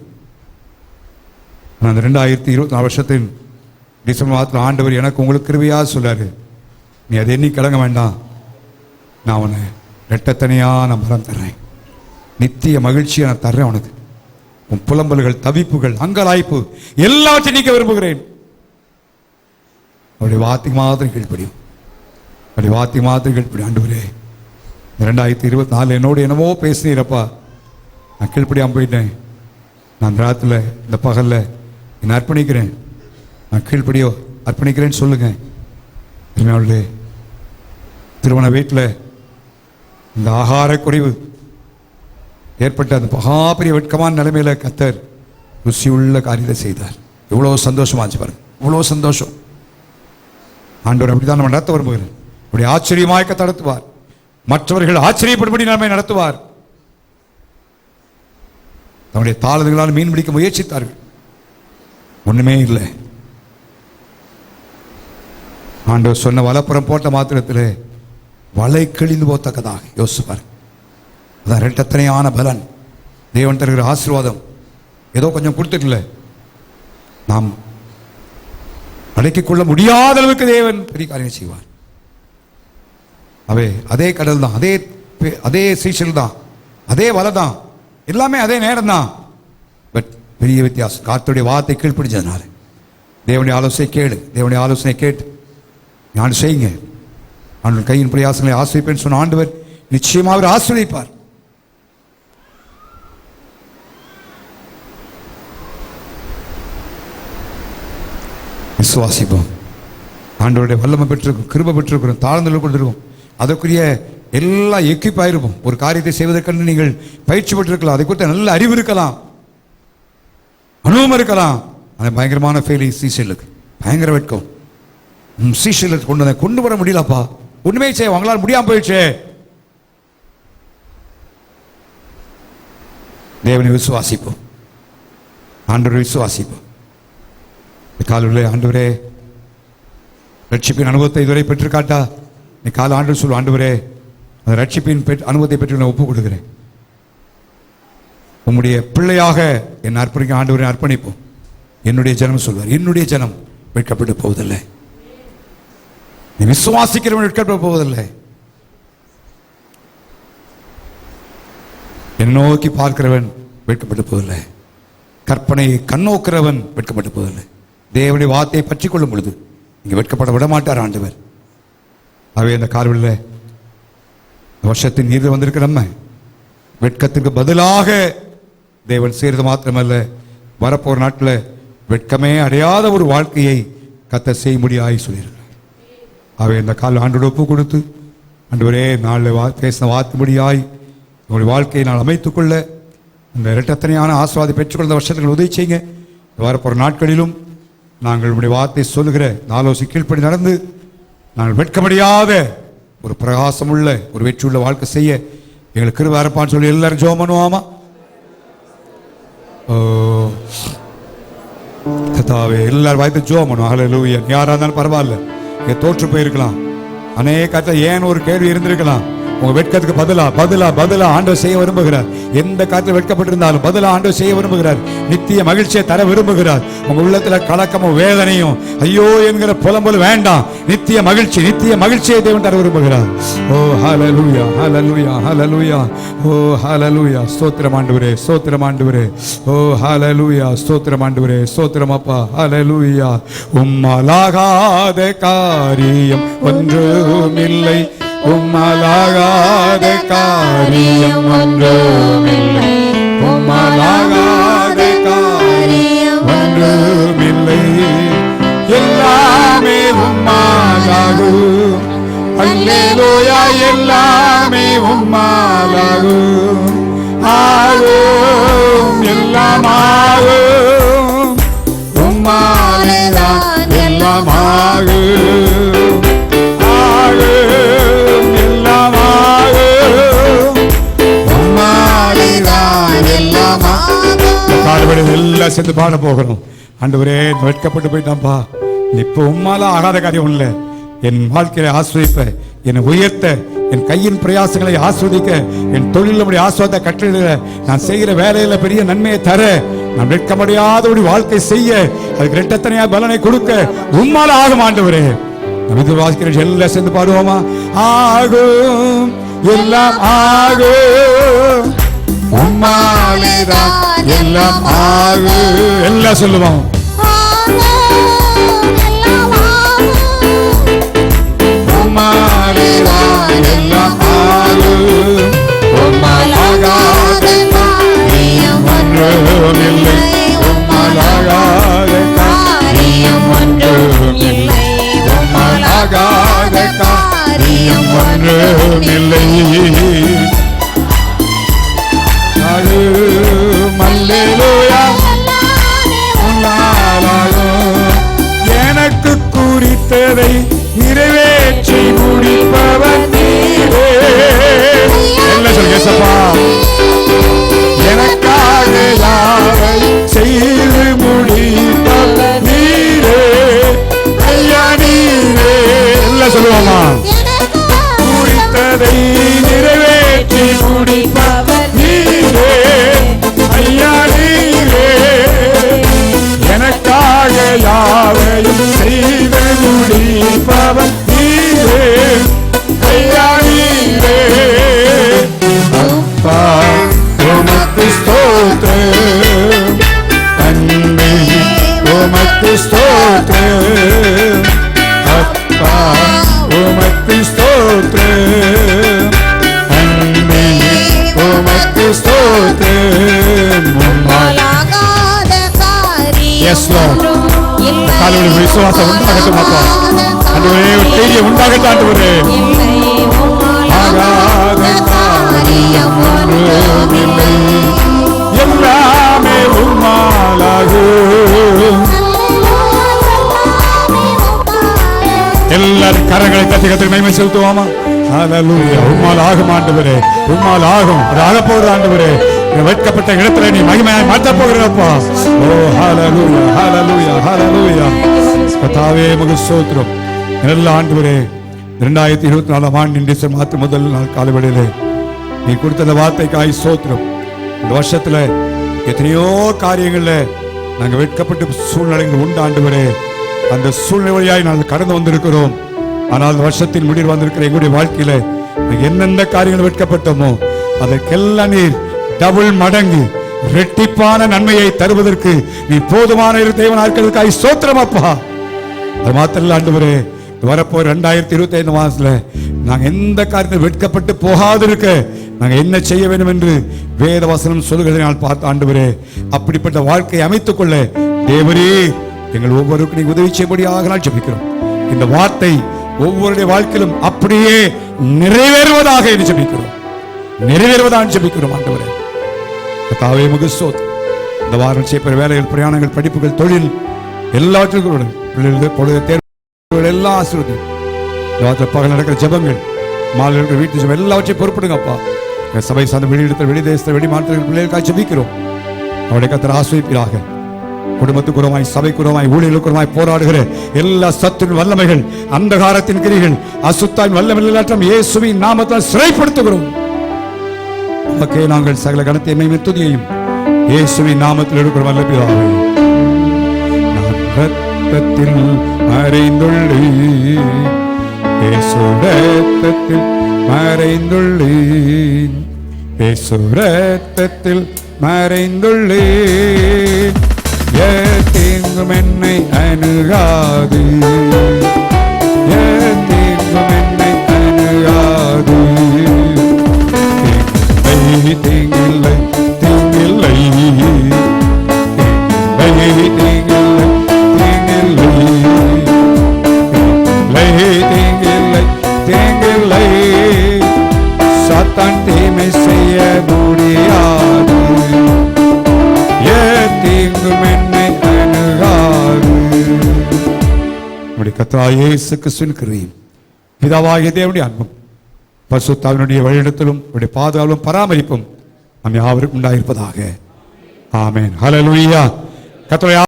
நான் அந்த 2024 வருஷத்தின் டிசம்பர் மாதத்தில் ஆண்டவர் எனக்கு உங்களுக்கு கிருபையாக சொல்லாரு, நீ அதை எண்ணி கலங்க வேண்டாம், நான் உன்னை ரெட்டத்தனையான மரம் தர்றேன், நித்திய மகிழ்ச்சியை நான் தர்றேன் உனக்கு. உன் புலம்பல்கள், தவிப்புகள், அங்கலாய்ப்பு எல்லாவற்றையும் நீக்க விரும்புகிறேன். அவருடைய வார்த்தைக்கு மாத்திரம் கீழ்ப்படியும். ஆண்டவரே 2024 என்னோடு என்னவோ பேசினீரப்பா, நான் கீழ்ப்படியாமல் போயிட்டேன். நான் இந்த ராத்தில் இந்த பகலில் என்னை அர்ப்பணிக்கிறேன், நான் கீழ்ப்படியோ அர்ப்பணிக்கிறேன்னு சொல்லுங்க. அவர்களே திருமண வீட்டில் இந்த ஆகார குறைவு ஏற்பட்ட அந்த மகாபெரிய வெட்கமான நிலைமையில கர்த்தர் ருசியுள்ள காரியத்தை செய்தார். எவ்வளோ சந்தோஷமாச்சு பாருங்க, இவ்வளோ சந்தோஷம். ஆண்டவர் அப்படிதான் நம்ம நடத்த விரும்புகிறேன். அப்படி ஆச்சரியமாய் நடத்துவார், மற்றவர்கள் ஆச்சரியப்படும்படி நம்மை நடத்துவார். தன்னுடைய தாளதுகளால் மீன் பிடிக்க முயற்சித்தார்கள், ஒண்ணுமே இல்லை. ஆண்டவர் சொன்ன வலப்புறம் போட்ட மாத்திரத்தில் வலை கிழிந்து போத்தக்கதாக யோசிப்பார். அதான் ரெட்டத்தனையான பலன், தேவன் தருகிற ஆசீர்வாதம். ஏதோ கொஞ்சம் கொடுத்துட்டுல நாம் அடக்கிக் கொள்ள முடியாத அளவுக்கு தேவன் பெரிய காரியம் செய்வார். அதே கடல் தான், அதே சீசல் தான், அதே வலை தான், எல்லாமே அதே நேரம் தான். பட் பெரிய வித்தியாசம் கர்த்தருடைய வார்த்தை கீழ்ப்படிஞ்சதுனால. தேவனுடைய ஆலோசனை கேளு, தேவனுடைய ஆலோசனை கேட்டு நான் செய்யுங்க. ஆண்டவர் கையின் பிரயாசங்களை ஆசிரியப்பேன்னு சொன்ன ஆண்டவர் நிச்சயமாக அவர் ஆசீர்வதிப்பார். விசுவாசிப்போம். ஆண்டவருடைய வல்லமை பெற்றிருக்கும், கிருபை பெற்றிருக்கிறோம், தாழ்ந்து கொண்டிருக்கும், அதற்குரிய எல்லா எக்யூப்பாயிருப்போம். ஒரு காரியத்தை செய்வதற்கென்று நீங்கள் பயிற்சி பெற்றிருக்கலாம், அதை குறித்த நல்ல அறிவு இருக்கலாம், அனுபவம் இருக்கலாம். அந்த பயங்கரமான ஃபெயிலி சீசலுக்கு பயங்கர வெட்கம். சீசலுக்கு கொண்டு வர முடியலப்பா, ஒண்ணுமே செய்ய அவங்களால முடியாம போயிடுச்சு. தேவனை விசுவாசிப்போம், ஆண்டவரை விசுவாசிப்போம். காலையில் ஆண்டவரே ரட்சிப்பின் அனுபவத்தை இதுவரை பெற்று காட்டா, நீ கால ஆண்டு சொல்லு, ஆண்டவரே அந்த ரட்சிப்பின் அனுபவத்தை பெற்று நான் ஒப்புக் கொடுக்கிறேன், உம்முடைய பிள்ளையாக என்னை அர்ப்பணிக்க. ஆண்டவரை அர்ப்பணிப்போம். என்னுடைய ஜனம் சொல்வார், என்னுடைய ஜனம் வெட்கப்பட்டு போவதில்லை. நீ விசுவாசிக்கிறவன் வெட்கப்பட்டு போவதில்லை. என்னை நோக்கி பார்க்கிறவன் வெட்கப்பட்டு போவதில்லை. கற்பனையை கண்ணோக்கிறவன் வெட்கப்பட்டு போவதில்லை. தேவனுடைய வார்த்தையை பற்றி கொள்ளும் பொழுது இங்கே வெட்கப்பட விட மாட்டார் ஆண்டவர். அவை இந்த கார்வெளியில் வருஷத்தின் நீர் வந்திருக்கிற நம்ம வெட்கத்துக்கு பதிலாக தேவன் செய்கிறது மாத்திரமல்ல, வரப்போற நாட்டில் வெட்கமே அடையாத ஒரு வாழ்க்கையை கர்த்தர் செய்ய முடியாது சொல்லியிருக்கிறார். அவை இந்த கால ஆண்டோட ஒப்பு கொடுத்து, ஆண்டவரே நாளில் பேசின வார்த்தைபடியாய் உங்களுடைய வாழ்க்கையை நான் அமைத்துக்கொள்ள இந்த இரட்டத்தனையான ஆசீர்வாதத்தை பெற்றுக்கொள்ள வருஷத்துக்கு உதவி செய்யுங்க. வரப்போற நாட்களிலும் நாங்கள் உங்களுடைய வார்த்தை சொல்லுகிற ஆலோசனை கீழ்ப்படி நடந்து நாங்கள் வெட்கமடியாத ஒரு பிரகாசமுள்ள ஒரு வெற்றியுள்ள வாழ்க்கை செய்ய எங்களுக்கு கிருபை இருப்பான்னு சொல்லி எல்லாரும் ஜெபம் பண்ணுவோமா? கர்த்தாவே எல்லாரும் வாய்த்து ஜெபம் பண்ணுவோம். ஹல்லேலூயா. யாரா இருந்தாலும் பரவாயில்ல, இங்க தோற்று போயிருக்கலாம், அநேக ஏன் ஒரு கேள்வி இருந்திருக்கலாம். உங்க வெட்கத்துக்கு பதிலா ஆண்டவர் செய்ய விரும்புகிறார். எந்த காலத்தில் வெட்கப்பட்டிருந்தாலும் பதிலா ஆண்டவர் செய்ய விரும்புகிறார். நித்திய மகிழ்ச்சியை தர விரும்புகிறார். உங்க உள்ளத்துல கலக்கமும் வேதனையும் ஐயோ என்கிற புலம்பல் வேண்டாம். நித்திய மகிழ்ச்சியை தேவன் தர விரும்புகிறார். ஓ ஹல்லேலூயா, ஹல்லேலூயா, ஹல்லேலூயா. ஓ ஹல்லேலூயா. ஸ்தோத்திரம் ஆண்டவரே, ஸ்தோத்திரம் ஆண்டவரே. ஓ ஹல்லேலூயா, ஸ்தோத்திரம் ஆண்டவரே, ஸ்தோத்திரம் அப்பா. ஹல்லேலூயா. உம்மலாகாத காரியம் ஒன்றுமில்லை, உம்மலாகாத காரியம் ஒன்றுமில்லை, உம்மலாகாத காரியம் ஒன்றுமில்லை, எல்லாமே உம்மாலாகும். அல்லேலூயா. எல்லாமே உம்மாலாகும். ஆகும், எல்லாம் ஆகும், உம்மாலேதான் எல்லாம் ஆகும். எல்லாம் சேர்ந்து பாட போகிறோம். ஆண்டவரே, வெட்கப்பட்டு போயிட்டான்பா. இப்ப உம்மால ஆகாத காரியம் இல்ல. என் வாழ்க்கையை ஆஸ்வதிப்ப, என்னை உயர்த்த, என் கையின் பிரயாசங்களை ஆஸ்வதிக்க, என் தொழில் ஆஸ்வாத கட்டளை, நான் செய்கிற வேலையில பெரிய நன்மையை தர, நான் வெட்க முடியாத ஒரு வாழ்க்கை செய்ய, அதுக்கு இரட்டத்தனையா பலனை கொடுக்க உம்மால ஆகும். ஆண்டவரே, எல்லாம் சேர்ந்து பாடுவோமா? ஆகும், எல்லாம் ஆகும், உம்மாலேதான் எல்லாம் ஆகும். எல்லாம் சொல்லுவோம். உம்மாலேதான் எல்லாம் ஆகும். உம்மாலாகாத காரியம் ஒன்றுமில்லை, உம்மாலாகாத காரியம் ஒன்றுமில்லை, உம்மாலாகாத காரியம் ஒன்றுமில்லை. அல்லேலூயா. எனக்கு குறித்ததை நிறைவேற்றி முடிப்பவர் நீரே. என்ன சொல்லுங்கப்பா? எனக்காக யாரை செய்து முடிப்பவர் நீரே, ஐயா நீரே. எல்லாம் சொல்லுவாமா? குறித்ததை நிறைவேற்றி முடிப்பவர் நீரே, ஐயா நீரே. எனக்காக யாவையும் செய்து முடிப்பவர் நீரே, ஐயா நீரே. அப்பா உமக்கு ஸ்தோத்திரம், அன்பே உமக்கு ஸ்தோத்திரம், அப்பா உமக்கு ஸ்தோத்திரம், அன்பே உமக்கு ஸ்தோத்திரம். உம்மாலாகாத காரியம். Yes Lord. காலையில் விசுவாசம் உண்டாகட்டும் அப்பா. ஆண்டவரே, தைரியம் உண்டாகட்டும் ஆண்டவரே. ஆகாத காரியம் ஒன்றுமில்லை, எல்லாமே உம்மாலாகும். எல்லாரும் கரங்களை தட்டி கத்திரி மகிமை செலுத்துவோமா? ஹல்லேலூயா. உம்மால் ஆகும் ஆண்டவரே, உம்மால் ஆகும். அது ஆக போகிற ஆண்டவரே, வெட்கப்பட்ட இடத்துல நீ மகிமையாய் மாற்ற போகிறப்பா. ஓ ஹல்லேலூயா, ஹல்லேலூயா, ஹல்லேலூயா. கர்த்தாவே உமக்கு ஸ்தோத்திரம். நல்ல ஆண்டவரே, 2024 ஆண்டின் டிசம்பர் மாதம் முதல் நாள் காலைவேளையிலே நீ கொடுத்த அந்த வார்த்தைக்காய் ஸ்தோத்திரம். இந்த வருஷத்துல எத்தனையோ காரியங்கள்ல நாங்க வெட்கப்பட்டு சூழ்நிலைகள் உண்டு ஆண்டவரே. அந்த சூழ்நிலை வழியாய் நாங்கள் கடந்து வந்திருக்கிறோம். ஆனால் அந்த வருஷத்தின் முடிவு வந்திருக்கிற எங்களுடைய வாழ்க்கையில என்னென்ன காரியங்கள் வெட்கப்பட்டோமோ அதற்கெல்லாம் நீர் டபுள் மடங்கு ரெட்டிப்பான நன்மையை தருவதற்கு நீ போதுமான தேவன் ஆட்களுக்காய் ஸ்தோத்திரம் அப்பா. அது மாத்திரம் ஆண்டவரே, வரப்போ 2025 மாசத்துல நாங்க எந்த காரியத்தில் வெட்கப்பட்டு போகாதிருக்க நாங்க என்ன செய்ய வேண்டும் என்று வேத வசனம் சொல்லுகிறதை நான் பார்த்து ஆண்டவரே, அப்படிப்பட்ட வாழ்க்கையை அமைத்துக் கொள்ள தேவரே எங்கள் ஒவ்வொருக்கும் நீங்க உதவி செய்யபடியாக நான் ஜெபிக்கிறோம். இந்த வார்த்தை ஒவ்வொருடைய வாழ்க்கையிலும் அப்படியே நிறைவேறுவதாக ஜெபிக்கிறோம், நிறைவேறுவதாக ஜெபிக்கிறோம் ஆண்டவரே. கர்த்தாவே உமக்கு ஸ்தோத்திரம். இந்த வாரம் செய்யப்பட்ட வேலைகள், பிரயாணங்கள், படிப்புகள், தொழில் எல்லாவற்றுக்கும் பிள்ளைகளுக்கு பொழுது தேர்வுகள் எல்லாம் ஆசீர்வதியும். பகல் நடக்கிற ஜெபங்கள், மாலை இருக்கிற வீட்டு ஜெபம் எல்லாவற்றையும் பொறுப்படுங்கப்பா. சபை சார்ந்த வெளியிடத்தில், வெளி தேசத்தில், வெளி மாநிலத்தில் பிள்ளைகளுக்காக ஜெபிக்கிறோம். அவருடைய கர்த்தர் ஆசீர்வதிப்பீராக. குடும்பத்துக்குறமாய், சபைக்குறமாய், ஊழியர்களுக்குறமாய் போராடுகிற எல்லா சத்துருவின் வல்லமைகள், அந்தகாரத்தின் கிரிகள், அசுத்தாவின் வல்லமைகள் இயேசுவின் நாமத்தால் சிறைப்படுத்துகிறோம். உமக்கே நாங்கள் சகல கனத்தை மேன்மையும் துதியையும் இயேசுவின் நாமத்தில் எடுக்கிற வல்ல பிதாவே. நான் இரத்தத்தில் மறைந்துள்ளேன், இயேசு இரத்தத்தில் மறைந்துள்ளேன், இயேசு இரத்தத்தில் மறைந்துள்ளேன். தீங்கும் என்னை அணுகாது, தீங்கும் என்னை அணுகாது. தீங்கில்லை, தீங்கில்லை, தீங்கில்லை, தீங்கில்லை, தீங்கில்லை, தீங்கில்லை. சாத்தான் தீமை செய்ய முடியாது, தீங்கும் என்னை அணுகாது. நம்முடைய கர்த்தராகிய இயேசு கிறிஸ்துவின் கிருபையும் பிதாவாகிய தேவனுடைய அன்பும் பரிசுத்தாவினுடைய வழிநடத்தலும் பாதுகாவலும் பராமரிப்பும் நம் யாவருக்கும் உண்டாயிருப்பதாக. ஆமென். ஹல்லேலூயா. கர்த்தருடைய